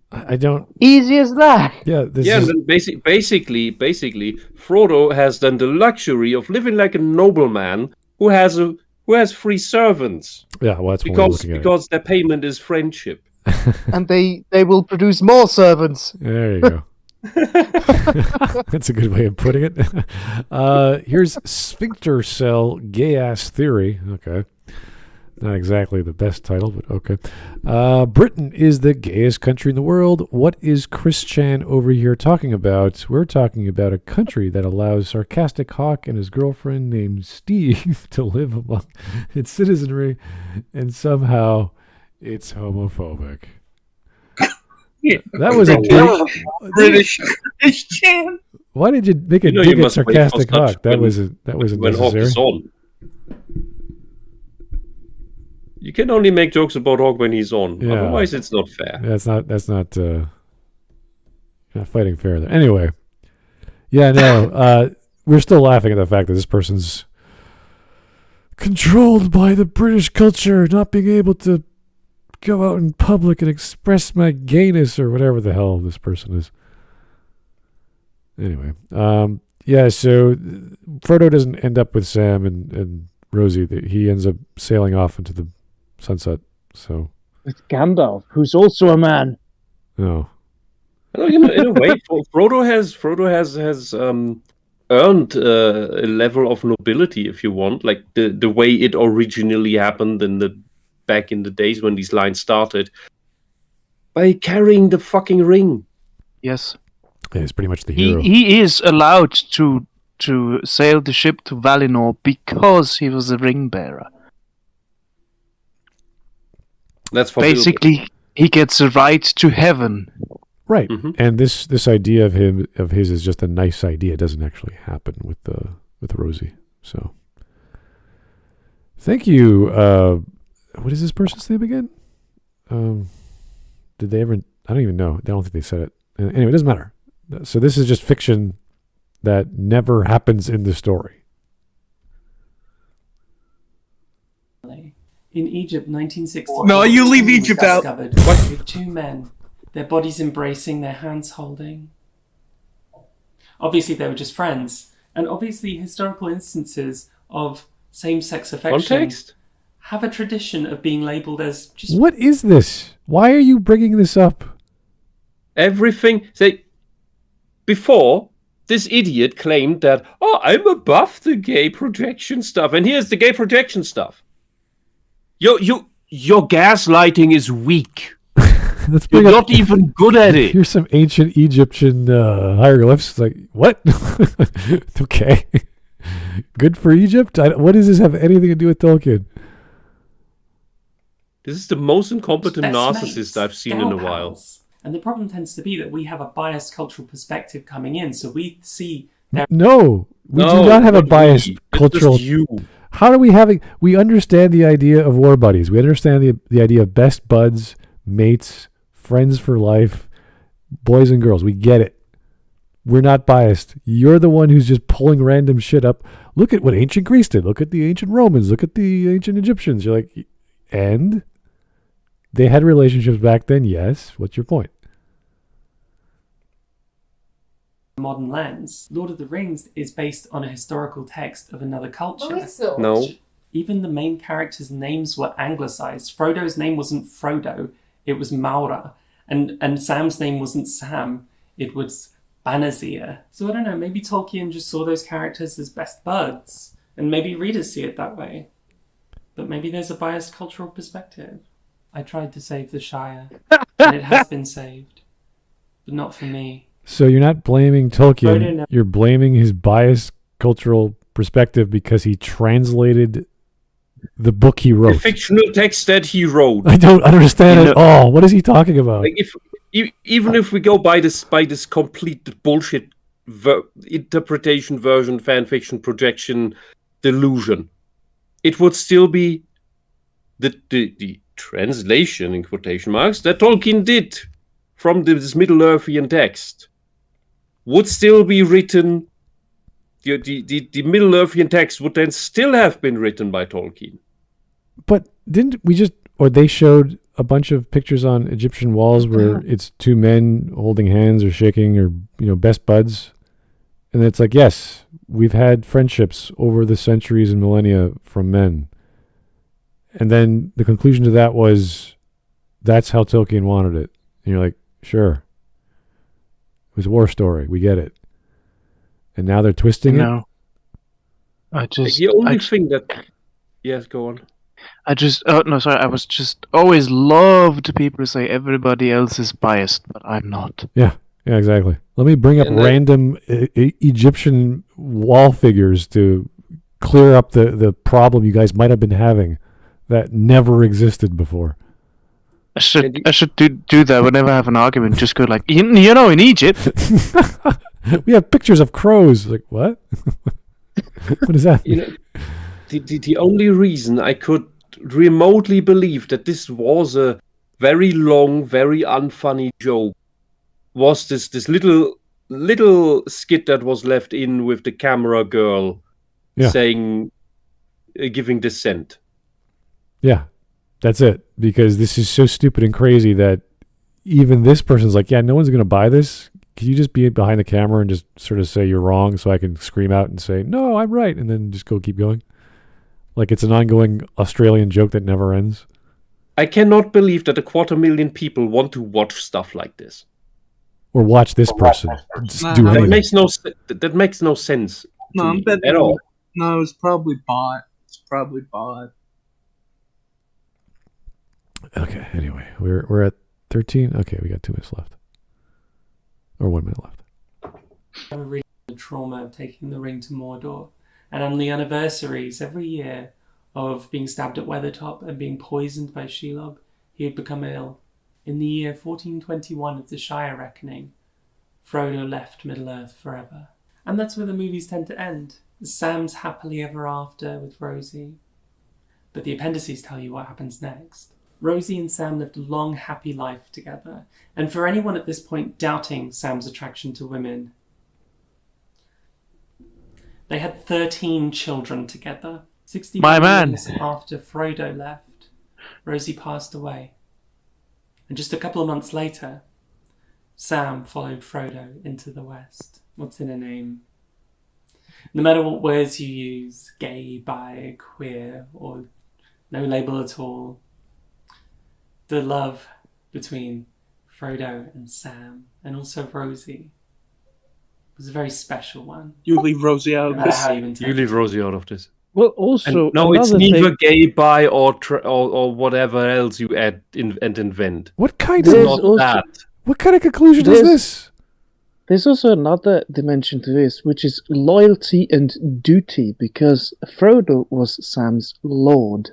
I don't. Easy as that. Yeah, And then basically, Frodo has then the luxury of living like a nobleman who has free servants. Yeah, well, that's one way of looking at it. Because their payment is friendship. And they will produce more servants. There you go. That's a good way of putting it. Here's Sphincter Cell Gay Ass Theory. Okay. Not exactly the best title, but okay. Britain is the gayest country in the world. What is Chris Chan over here talking about? We're talking about a country that allows Sarcastic Hawk and his girlfriend named Steve to live among its citizenry, and somehow it's homophobic. Yeah. That was a British Christian. Why did you make a dig at Sarcastic Hawk? That wasn't When Hawk necessary. is on. You can only make jokes about Hawk when he's on. Yeah. Otherwise, it's not fair. That's not fighting fair there. Anyway, yeah, no, we're still laughing at the fact that this person's controlled by the British culture, not being able to go out in public and express my gayness or whatever the hell this person is. Anyway, yeah, so Frodo doesn't end up with Sam and Rosie. He ends up sailing off into the sunset. So With Gandalf, who's also a man. no. In a way, Frodo has earned a level of nobility, if you want, like the way it originally happened back in the days when these lines started, by carrying the fucking ring. Yes. Yeah, he's pretty much the hero. He is allowed to sail the ship to Valinor because he was a ring bearer. That's Basically, he gets a right to heaven. Right. Mhm. And this idea of his is just a nice idea. It doesn't actually happen with Rosie. So thank you. What is this person's name again? Did they ever? I don't even know. I don't think they said it. Anyway, it doesn't matter. So this is just fiction that never happens in the story. In Egypt, 1964. No, you leave Egypt out. Discovered with two men, their bodies embracing, their hands holding. Obviously, they were just friends, and obviously, historical instances of same-sex affection Context? have a tradition of being labelled as just. What is this? Why are you bringing this up? Everything. Before, this idiot claimed that, I'm above the gay projection stuff, and here's the gay projection stuff. Your gaslighting is weak. Let's You're bring not even good at it. Here's some ancient Egyptian hieroglyphs. It's like, what? Okay. Good for Egypt? What does this have anything to do with Tolkien? This is the most incompetent best narcissist mates, I've seen gal in a while. pals. And the problem tends to be that we have a biased cultural perspective coming in, so we see their No, we do not have a biased cultural. It's just you. How are we having? We understand the idea of war buddies. We understand the idea of best buds, mates, friends for life, boys and girls. We get it. We're not biased. You're the one who's just pulling random shit up. Look at what ancient Greece did. Look at the ancient Romans. Look at the ancient Egyptians. You're like, and they had relationships back then. Yes. What's your point? modern lens. Lord of the Rings is based on a historical text of another culture. No, it's not. No. Even the main characters' names were anglicized. Frodo's name wasn't Frodo, it was Maura. And Sam's name wasn't Sam, it was Banazir. So I don't know, maybe Tolkien just saw those characters as best buds. And maybe readers see it that way. But maybe there's a biased cultural perspective. I tried to save the Shire, and it has been saved. But not for me. So you're not blaming Tolkien. Frodo, no. You're blaming his biased cultural perspective because he translated the book he The wrote. fictional text that he wrote. I don't understand at all. What is he talking about? Like even if we go by this complete bullshit interpretation, version, fan fiction, projection, delusion. It would still be the translation, in quotation marks, that Tolkien did from this Middle-earthian text would still be written. The Middle-earthian text would then still have been written by Tolkien. But didn't we just, or they showed a bunch of pictures on Egyptian walls where it's two men holding hands or shaking or, best buds. And it's like, yes, we've had friendships over the centuries and millennia from men. And then the conclusion to that was, that's how Tolkien wanted it. And you're like, sure. It was a war story. We get it. And now they're twisting it. No. The only thing that... Yes, go on. I was just always loved people who say everybody else is biased, but I'm not. Yeah, exactly. Let me bring up random Egyptian wall figures to clear up the problem you guys might have been having that never existed before. I should do that whenever I have an argument. Just go like, in Egypt. We have pictures of crows. Like, what? What is that? The only reason I could remotely believe that this was a very long, very unfunny joke was this little skit that was left in with the camera girl saying, giving dissent. Yeah, that's it. Because this is so stupid and crazy that even this person's like, yeah, no one's going to buy this. Can you just be behind the camera and just sort of say you're wrong so I can scream out and say, no, I'm right, and then just keep going? Like it's an ongoing Australian joke that never ends. I cannot believe that 250,000 people want to watch stuff like this. Or watch this person do anything. That makes no sense at all. No, it's probably bot. Okay, anyway, we're at 13. Okay, we got 2 minutes left. Or 1 minute left. I'm reading the trauma of taking the ring to Mordor. And on the anniversaries every year of being stabbed at Weathertop and being poisoned by Shelob, he had become ill. In the year 1421 of the Shire Reckoning, Frodo left Middle-earth forever. And that's where the movies tend to end. Sam's happily ever after with Rosie. But the appendices tell you what happens next. Rosie and Sam lived a long, happy life together. And for anyone at this point doubting Sam's attraction to women, they had 13 children together. 60 years after Frodo left, Rosie passed away. And just a couple of months later, Sam followed Frodo into the West. What's in a name? No matter what words you use, gay, bi, queer, or no label at all, the love between Frodo and Sam, and also Rosie, was a very special one. You leave Rosie out of this. You leave Rosie out of this. Well, also, no, it's neither gay, bi, or whatever else you add and invent. What kind of conclusion is this? There's also another dimension to this, which is loyalty and duty, because Frodo was Sam's lord.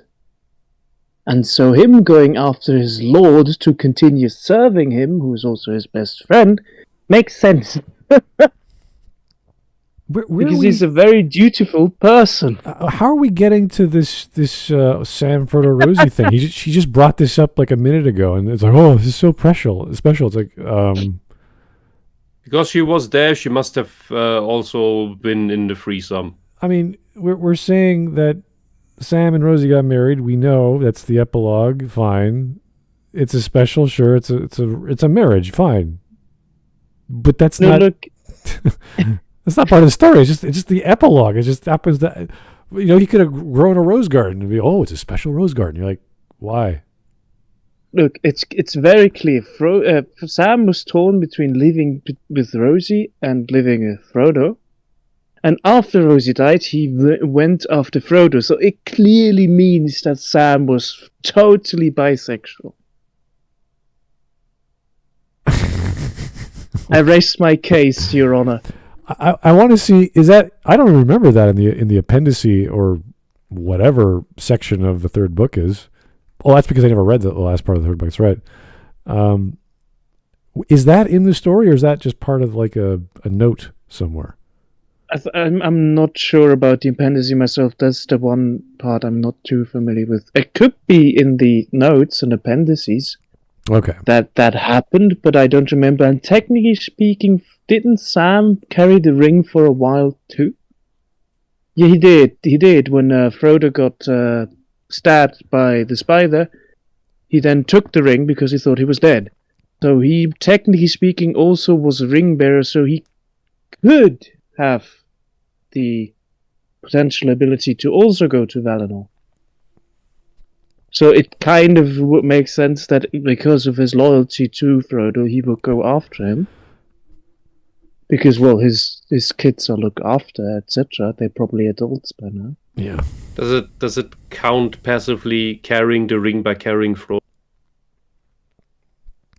And so him going after his lord to continue serving him, who is also his best friend, makes sense. Because he's a very dutiful person. How are we getting to this Sam Frodo Rosie thing? She just brought this up like a minute ago, and it's like, oh, this is so special. It's like because she was there, she must have also been in the threesome. I mean, we're saying that Sam and Rosie got married. We know that's the epilogue. Fine, it's a special. Sure, it's a marriage. Fine, but that's not. Look. That's not part of the story. It's just the epilogue. It just happens that he could have grown a rose garden and be, oh, it's a special rose garden. You're like, why? Look, it's very clear. Sam was torn between living with Rosie and living with Frodo, and after Rosie died, he went after Frodo. So it clearly means that Sam was totally bisexual. I rest my case, Your Honor. I want to see, is that, I don't remember that in the appendice or whatever section of the third book is. Well, that's because I never read the last part of the third book. That's right. Is that in the story, or is that just part of like a note somewhere? I'm not sure about the appendice myself. That's the one part I'm not too familiar with. It could be in the notes and appendices Okay. that happened, but I don't remember. And technically speaking, didn't Sam carry the ring for a while too? Yeah, he did. He did. When Frodo got stabbed by the spider, he then took the ring because he thought he was dead. So he, technically speaking, also was a ring bearer, so he could have the potential ability to also go to Valinor. So it kind of would make sense that because of his loyalty to Frodo, he would go after him. Because, well, his kids are looked after, etc. They're probably adults by now. Yeah. Does it count passively carrying the ring by carrying Frodo?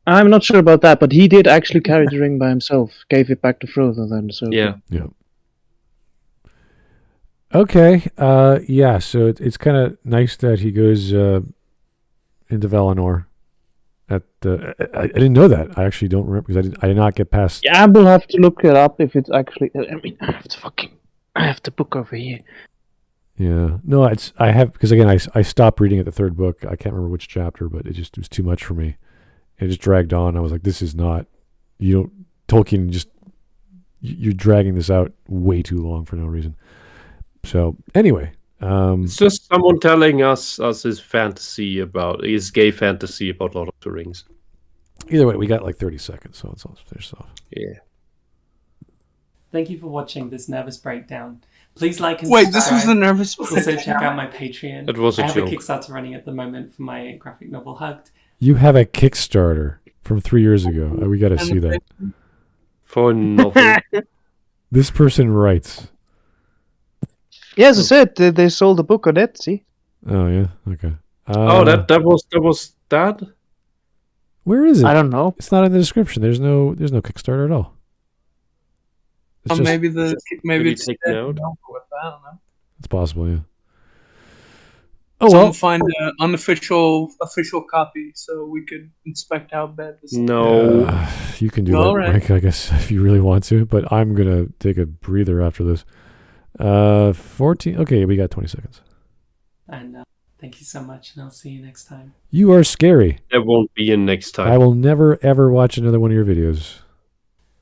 I'm not sure about that, but he did actually carry the ring by himself. Gave it back to Frodo then. So Yeah. Yeah. Okay. Yeah. So it's kind of nice that he goes into Valinor. I didn't know that. I actually don't remember because I did not get past. Yeah, I will have to look it up if it's actually. I mean, I have the book over here. Yeah. No, I have because again I stopped reading at the third book. I can't remember which chapter, but it was too much for me. It just dragged on. I was like, this is not. Tolkien just you're dragging this out way too long for no reason. So anyway, It's just someone telling us his fantasy about his gay fantasy about Lord of the Rings. Either way, we got like 30 seconds, so it's all finished off. Yeah. Thank you for watching this nervous breakdown. Please like and Wait, subscribe. this was a nervous Also check out my Patreon. It was a I have joke. a Kickstarter running at the moment for my graphic novel Hugged. You have a Kickstarter from 3 years ago. We got to see that. For nothing. This person writes. Yeah, as I said, they sold the book on Etsy. Oh yeah, okay. That was that. Where is it? I don't know. It's not in the description. There's no Kickstarter at all. It's just, maybe Maybe it's take dead. note. I don't know. it's possible, yeah. Oh Someone well. find an unofficial copy so we could inspect how bad this is. No. You can do All that, right. Mike, I guess, if you really want to. But I'm gonna take a breather after this. 14. Okay, we got 20 seconds. And thank you so much, and I'll see you next time. You are scary. There won't be a next time. I will never ever watch another one of your videos.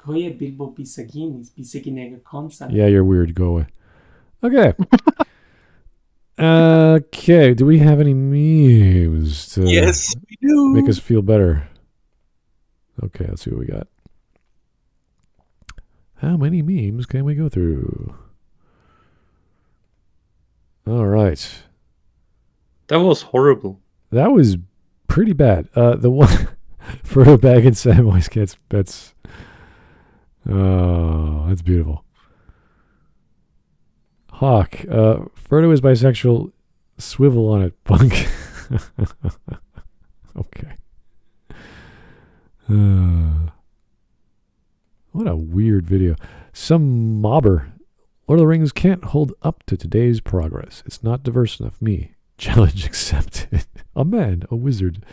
Koje Bilbo Bisaginis, Bisaginega Konsa. Yeah, you're weird. Go away. Okay. Okay. Do we have any memes to Yes, we do. make us feel better? Okay, let's see what we got. How many memes can we go through? All right. That was horrible. That was pretty bad. The one Frodo Baggins Samwise gets that's beautiful. Hawk. Frodo is bisexual. Swivel on it, punk. Okay. What a weird video. Some mobber. Lord of the Rings can't hold up to today's progress. It's not diverse enough. Me. Challenge accepted. A man, a wizard,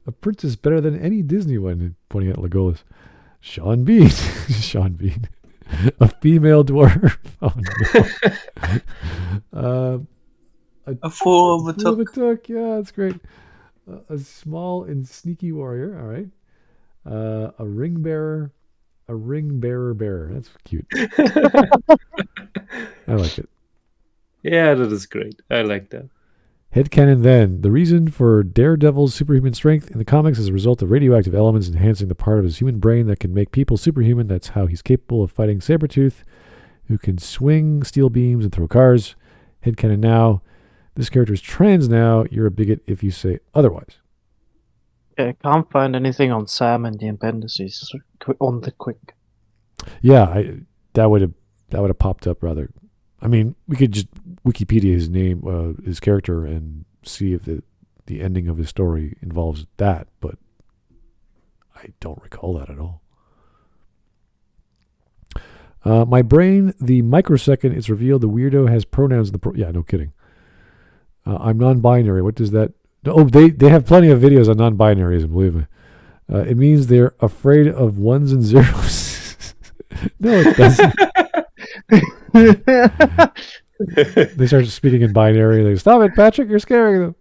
a princess better than any Disney one. Pointing at Legolas. Sean Bean. Sean Bean. A female dwarf. Oh no. A fool of a Fool of a took. took. Yeah, that's great. A small and sneaky warrior. All right. A ring bearer. A ring bearer. That's cute. I like it. Yeah, that is great. I like that. Headcanon then. The reason for Daredevil's superhuman strength in the comics is a result of radioactive elements enhancing the part of his human brain that can make people superhuman. That's how he's capable of fighting Sabretooth, who can swing steel beams and throw cars. Headcanon now. This character is trans now. You're a bigot if you say otherwise. I can't find anything on Sam and the appendices on the quick. Yeah, that would have popped up rather. I mean, we could just Wikipedia his name, his character, and see if the ending of his story involves that, but I don't recall that at all. My brain, the microsecond it's revealed the weirdo has pronouns in the yeah, no kidding. I'm non-binary. What does that? Oh, they have plenty of videos on non-binaryism. Believe me. It means they're afraid of ones and zeros. No, it doesn't. They start speaking in binary. They stop it, Patrick. You're scaring them.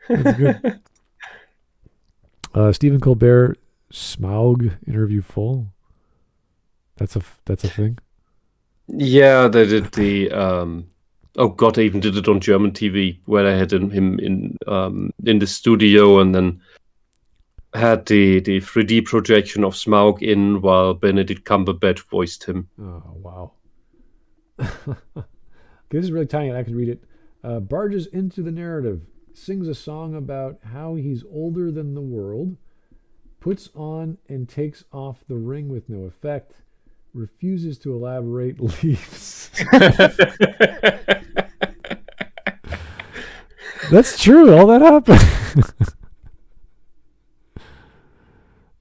That's good. Stephen Colbert, Smaug interview full. That's a thing. Yeah, they did the. Oh God, they even did it on German TV, where they had him in the studio, and then had the 3D projection of Smaug in while Benedict Cumberbatch voiced him. Oh wow. Okay, this is really tiny. I can read it. Barges into the narrative, sings a song about how he's older than the world, puts on and takes off the ring with no effect, refuses to elaborate, leaves. That's true. All that happened.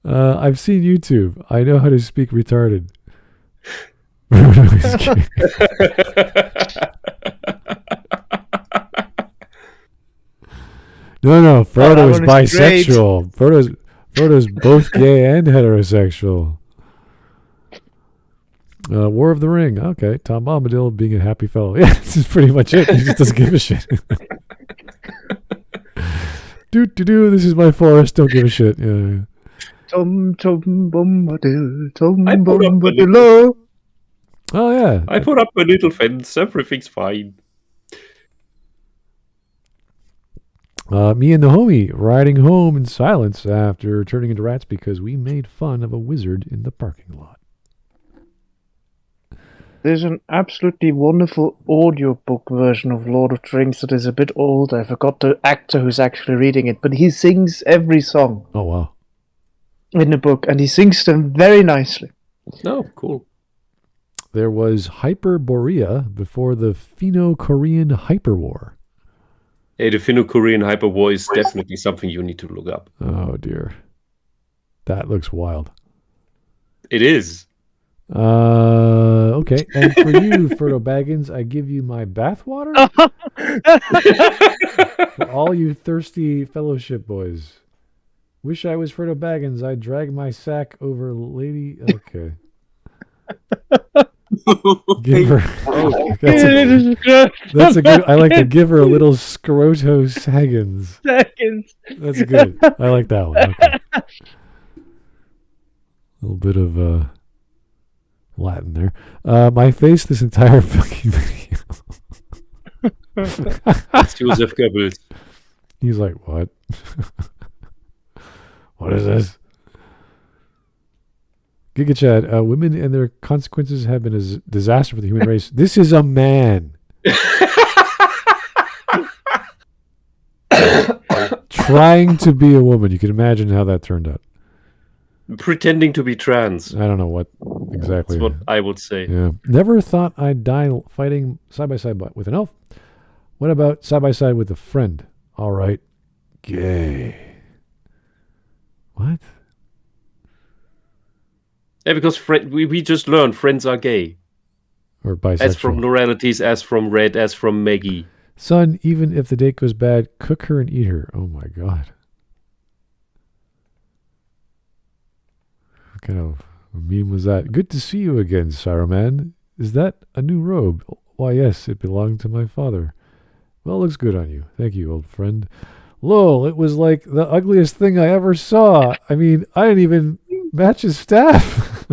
I've seen YouTube. I know how to speak retarded. No. Frodo is bisexual. Frodo's both gay and heterosexual. War of the Ring. Okay, Tom Bombadil being a happy fellow. Yeah, this is pretty much it. He just doesn't give a shit. Do. This is my forest. Don't give a shit. Yeah. Tom Bombadil, Tom Bombadil. Oh yeah. I put up a little fence. Everything's fine. Me and the homie riding home in silence after turning into rats because we made fun of a wizard in the parking lot. There's an absolutely wonderful audiobook version of Lord of the Rings that is a bit old. I forgot the actor who's actually reading it, but he sings every song. Oh wow. In the book, and he sings them very nicely. Oh, cool. There was Hyperborea before the Finno-Korean Hyperwar. Hey, the Finno-Korean Hyperwar is definitely something you need to look up. Oh dear. That looks wild. It is. Okay. And for you, Frodo Baggins, I give you my bathwater. For all you thirsty fellowship boys. Wish I was Frodo Baggins. I'd drag my sack over Lady. Okay. Give her. That's a good. I like to give her a little scroto saggins. That's good. I like that one. Okay. A little bit of Latin there. My face this entire fucking video. It's Joseph Goebbels. He's like, what? What is this? Giga Chad, women and their consequences have been a disaster for the human race. This is a man. Trying to be a woman. You can imagine how that turned out. Pretending to be trans. I don't know what exactly. That's what I would say. Yeah. Never thought I'd die fighting side by side with an elf. What about side by side with a friend? All right. Gay. What? Yeah, because we just learned friends are gay. Or bisexual. As from Noralities, as from Red, as from Maggie. Son, even if the date goes bad, cook her and eat her. Oh my god. What kind of meme was that? Good to see you again, Saruman. Is that a new robe? Why, yes, it belonged to my father. Well, it looks good on you. Thank you, old friend. Lol, it was like the ugliest thing I ever saw. I mean, I didn't even match his staff.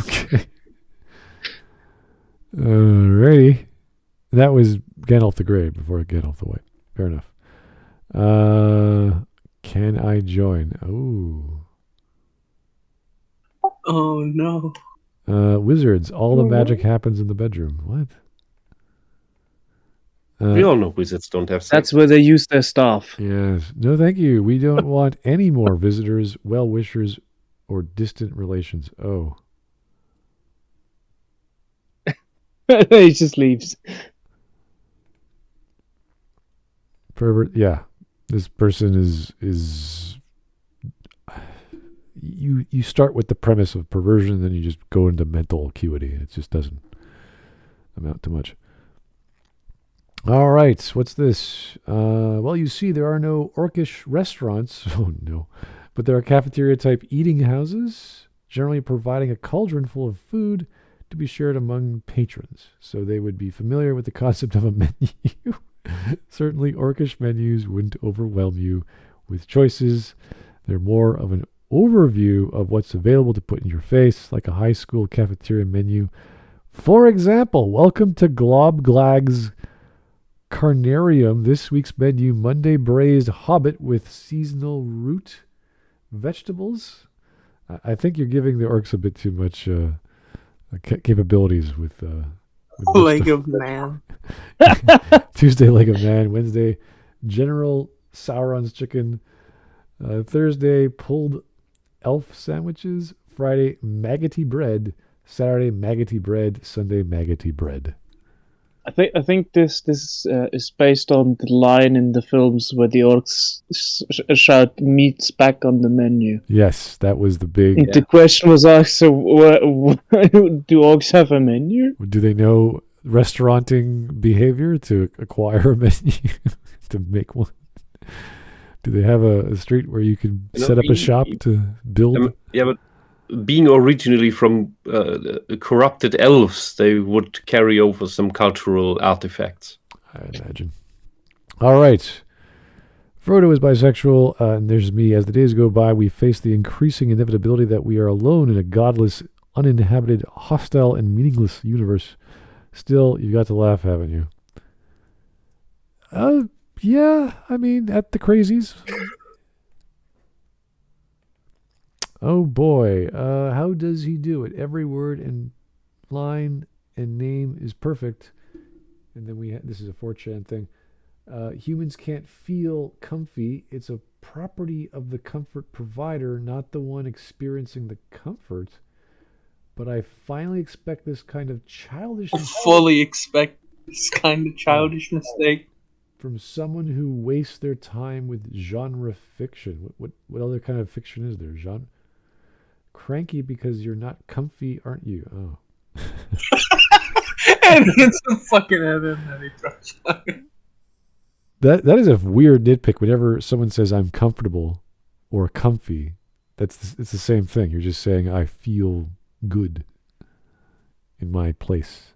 Okay. Alrighty. That was Gandalf the Grey before Gandalf the White. Fair enough. Can I join? Oh no. Wizards. All the magic happens in the bedroom. What? We all know wizards don't have sex. That's where they use their staff. Yes. No, thank you. We don't want any more visitors, well-wishers, or distant relations. Oh. He just leaves. Pervert. Yeah. This person is you start with the premise of perversion, then you just go into mental acuity. It just doesn't amount to much. All right, what's this? Well, you see, there are no orcish restaurants. Oh, no. But there are cafeteria-type eating houses. generally providing a cauldron full of food to be shared among patrons. So they would be familiar with the concept of a menu. Certainly, orcish menus wouldn't overwhelm you with choices. They're more of an overview of what's available to put in your face, like a high school cafeteria menu. For example, welcome to Globglag's Carnarium. This week's menu: Monday braised hobbit with seasonal root vegetables. I think you're giving the orcs a bit too much capabilities with Leg of man. Tuesday, leg of man. Wednesday, General Sauron's chicken. Thursday, pulled elf sandwiches. Friday, maggoty bread. Saturday, maggoty bread. Sunday, maggoty bread. I think this is based on the line in the films where the orcs shout "meat's back on the menu." Yes, that was the big. The question was asked: so, do orcs have a menu? Do they know restauranting behavior to acquire a menu to make one? Do they have a street where you can set up a shop to build? Yeah, but being originally from corrupted elves, they would carry over some cultural artifacts. I imagine. All right. Frodo is bisexual, and there's me. As the days go by, we face the increasing inevitability that we are alone in a godless, uninhabited, hostile, and meaningless universe. Still, you've got to laugh, haven't you? Yeah, I mean, at the crazies. Oh boy, how does he do it? Every word and line and name is perfect. And then this is a 4chan thing. Humans can't feel comfy. It's a property of the comfort provider, not the one experiencing the comfort. But I finally expect this kind of childish Fully expect this kind of childish mistake from someone who wastes their time with genre fiction. What other kind of fiction is there? Genre? Cranky because you're not comfy, aren't you? Oh. and it's a fucking heaven that he drops fucking. That is a weird nitpick. Whenever someone says I'm comfortable or comfy, it's the same thing. You're just saying I feel good in my place.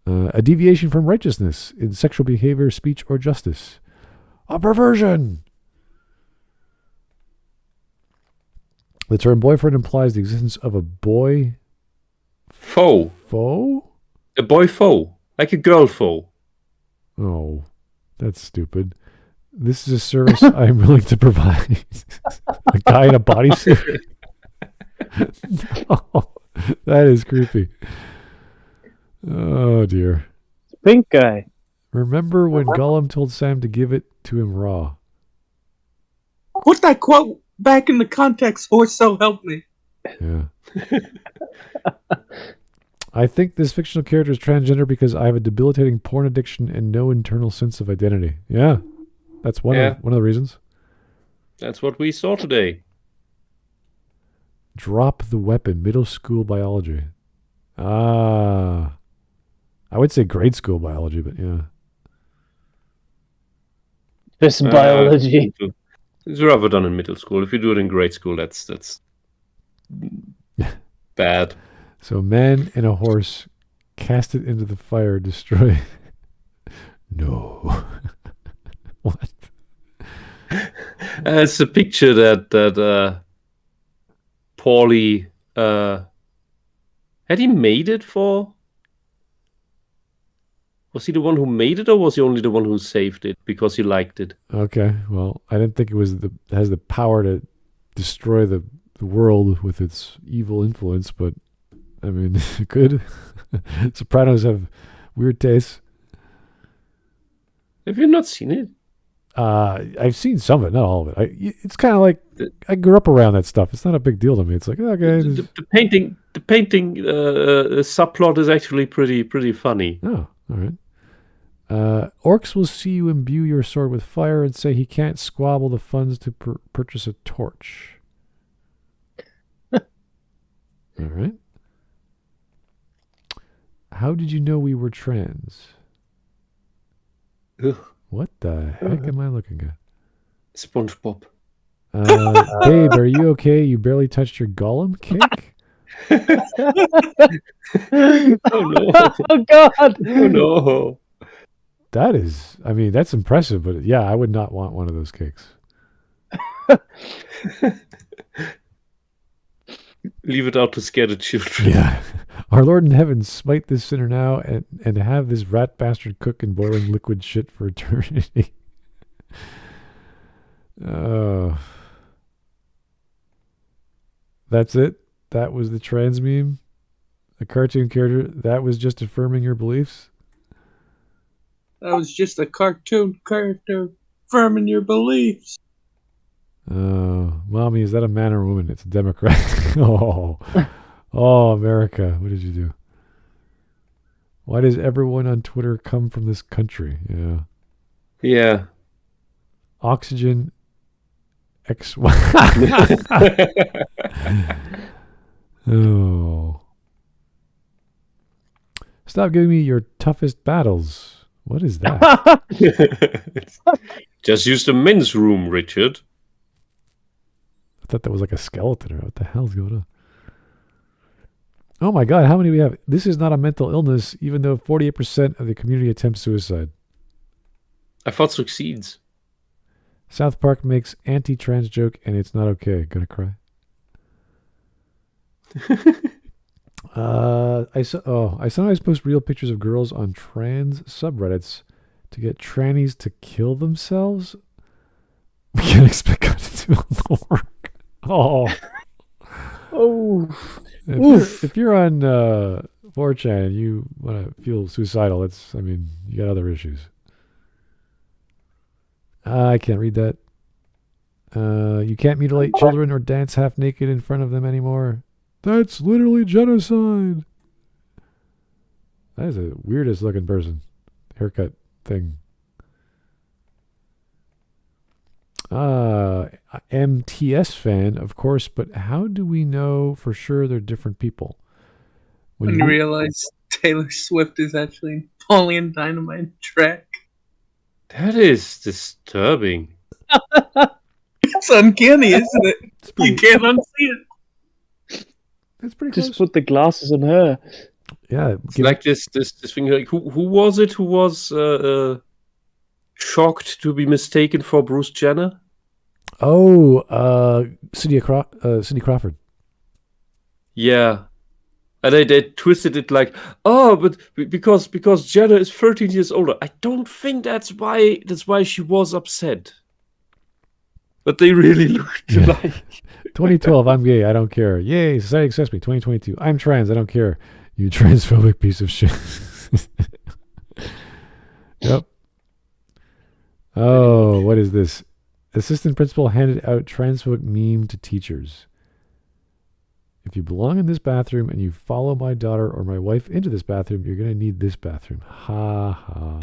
A deviation from righteousness in sexual behavior, speech, or justice. A perversion. The term boyfriend implies the existence of a boy Foe. foe? A boy foe. Like a girl foe. Oh, that's stupid. This is a service I am willing to provide. A guy in a bodysuit? No, that is creepy. Oh, dear. Pink guy. Remember when Gollum told Sam to give it to him raw? Put that quote back in the context, or so help me. Yeah. I think this fictional character is transgender because I have a debilitating porn addiction and no internal sense of identity. Yeah. That's one of the reasons. That's what we saw today. Drop the weapon. Middle school biology. I would say grade school biology, but yeah. This biology. It's rather done in middle school. If you do it in grade school, that's bad. So man and a horse cast it into the fire, destroy. No. What? It's a picture that Paulie had he made it for? Was he the one who made it, or was he only the one who saved it because he liked it? Okay, well, I didn't think it has the power to destroy the world with its evil influence, but I mean, it could. Sopranos have weird tastes. Have you not seen it? I've seen some of it, not all of it. It's kind of like I grew up around that stuff. It's not a big deal to me. It's like, okay. The painting subplot is actually pretty funny. Oh, all right. Orcs will see you imbue your sword with fire and say he can't squabble the funds to purchase a torch. All right. How did you know we were trans? Ugh. What the heck am I looking at? SpongeBob. Babe, are you okay? You barely touched your Gollum cake? Oh no! Oh God! Oh no! That's impressive, but yeah, I would not want one of those cakes. Leave it out to scare the children. Yeah. Our Lord in heaven, smite this sinner now and have this rat bastard cook in boiling liquid shit for eternity. That's it? That was the trans meme? A cartoon character? That was just affirming your beliefs? That was just a cartoon character affirming your beliefs. Mommy, is that a man or a woman? It's a Democrat. Oh, America, what did you do? Why does everyone on Twitter come from this country? Yeah. Yeah. Oxygen XY. Oh. Stop giving me your toughest battles. What is that? Just use the men's room, Richard. I thought that was like a skeleton or what the hell's going on? Oh my God, how many do we have? This is not a mental illness, even though 48% of the community attempts suicide. I thought succeeds. South Park makes anti-trans joke and it's not okay. Gonna cry. I sometimes post real pictures of girls on trans subreddits to get trannies to kill themselves. We can't expect God to do all the work. Oh. Oh. If you're on 4chan and you want to feel suicidal, you got other issues. I can't read that. You can't mutilate children or dance half naked in front of them anymore. That's literally genocide. That is the weirdest looking person. Haircut thing. MTS fan, of course, but how do we know for sure they're different people? When you realize Taylor Swift is actually Napoleon Dynamite track. That is disturbing. It's uncanny, isn't it? You can't unsee it. That's pretty Just close. put the glasses on her. Yeah, it's like this thing. Like who was it? Who was shocked to be mistaken for Bruce Jenner? Oh, Cindy Crawford. Yeah, and they twisted it like, but because Jenner is 13 years older. I don't think that's why she was upset. But they really looked like 2012, I'm gay, I don't care. Yay, society accepts me. 2022, I'm trans, I don't care. You transphobic piece of shit. Yep. Oh, what is this? Assistant principal handed out transphobic meme to teachers. If you belong in this bathroom and you follow my daughter or my wife into this bathroom, you're going to need this bathroom. Ha ha.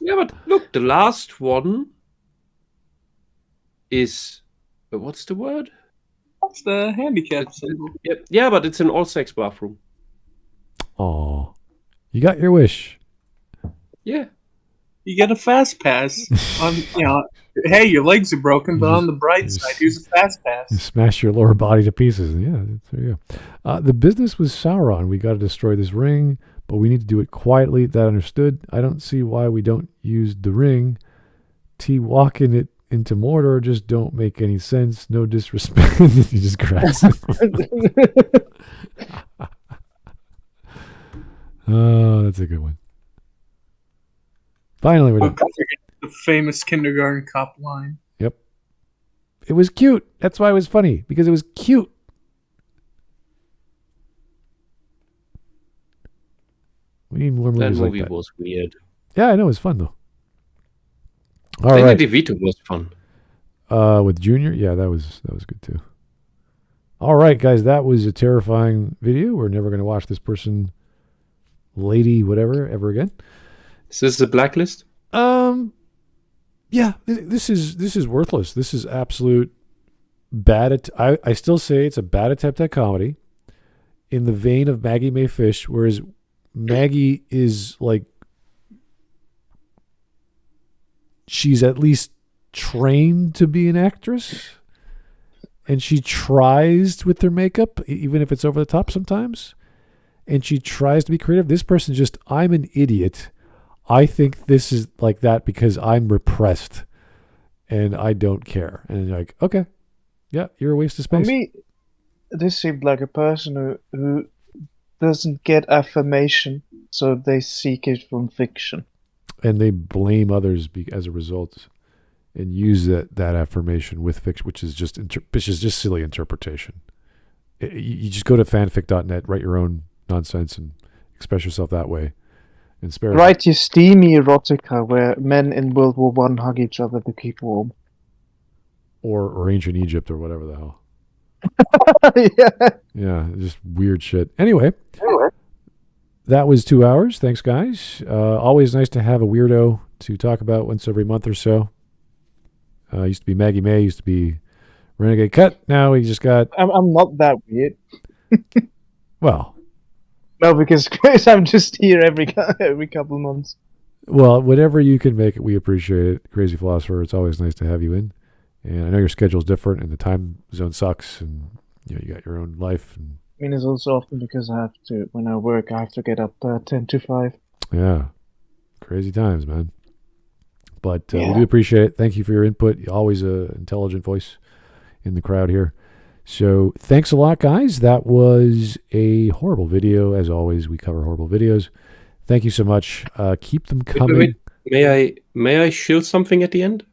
Yeah, but look, the last one is, what's the word? It's the handicap symbol. Yeah, but it's an all-sex bathroom. Oh, you got your wish. Yeah. You get a fast pass. Hey, your legs are broken, but on the bright side, here's a fast pass. You smash your lower body to pieces. Yeah, there you go. The business was Sauron. We got to destroy this ring, but we need to do it quietly. That understood. I don't see why we don't use the ring. Walking it into Mordor just don't make any sense. No disrespect. He just grabs it. Oh, that's a good one. Finally, we're done. The famous kindergarten cop line. Yep. It was cute. That's why it was funny, because it was cute. We need more movies like that. That movie was weird. Yeah, I know. It was fun, though. All Danny right. DeVito was fun. With Junior? Yeah, that was good, too. All right, guys. That was a terrifying video. We're never going to watch this person, lady, whatever, ever again. Is this the blacklist? Yeah, this is worthless. This is absolute bad. I still say it's a bad attempt at comedy in the vein of Maggie Mae Fish, whereas Maggie is like, she's at least trained to be an actress. and she tries with their makeup, even if it's over the top sometimes, and she tries to be creative. This person just, I'm an idiot. I think this is like that because I'm repressed and I don't care. And you're like, okay, yeah, you're a waste of For space. me, this seemed like a person who doesn't get affirmation, so they seek it from fiction. And they blame others as a result and use that affirmation with fiction, which is just silly interpretation. You just go to fanfic.net, write your own nonsense and express yourself that way. And spare Write your steamy erotica where men in World War I hug each other to keep warm. or ancient Egypt or whatever the hell. Yeah. Yeah, just weird shit. Anyway, that was 2 hours. Thanks, guys. Always nice to have a weirdo to talk about once every month or so. Used to be Maggie May, used to be Renegade Cut. Now we just got... I'm not that weird. Well... No, because I'm just here every couple months. Well, whatever you can make it, we appreciate it. Crazy Philosopher, it's always nice to have you in. And I know your schedule's different and the time zone sucks and you got your own life. And I mean, it's also often because when I work, I have to get up 10 to 5. yeah, crazy times, man. But we do appreciate it. Thank you for your input. You're always an intelligent voice in the crowd here. So thanks a lot, guys. That was a horrible video. As always, we cover horrible videos. Thank you so much. Keep them coming. Wait. May I shield something at the end?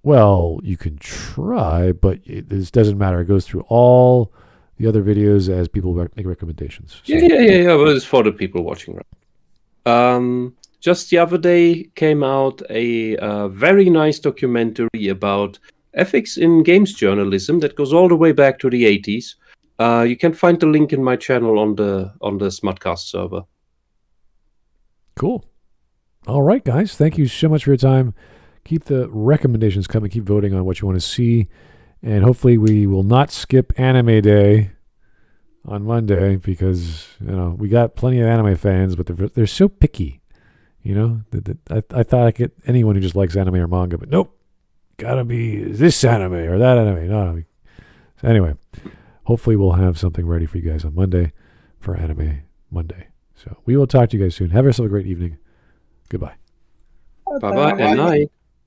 Well, you can try, but this doesn't matter. It goes through all the other videos as people make recommendations. So. Yeah. Well, it's for the people watching. Right? Just the other day came out a very nice documentary about ethics in games journalism that goes all the way back to the 80s. You can find the link in my channel on the Smudcast server. Cool. All right, guys. Thank you so much for your time. Keep the recommendations coming. Keep voting on what you want to see. And hopefully we will not skip Anime Day on Monday because, we got plenty of anime fans, but they're so picky. I thought I'd get anyone who just likes anime or manga, but nope. Gotta be this anime or that anime. No. So anyway, hopefully we'll have something ready for you guys on Monday for Anime Monday. So we will talk to you guys soon. Have yourself a great evening. Goodbye. Bye-bye and night.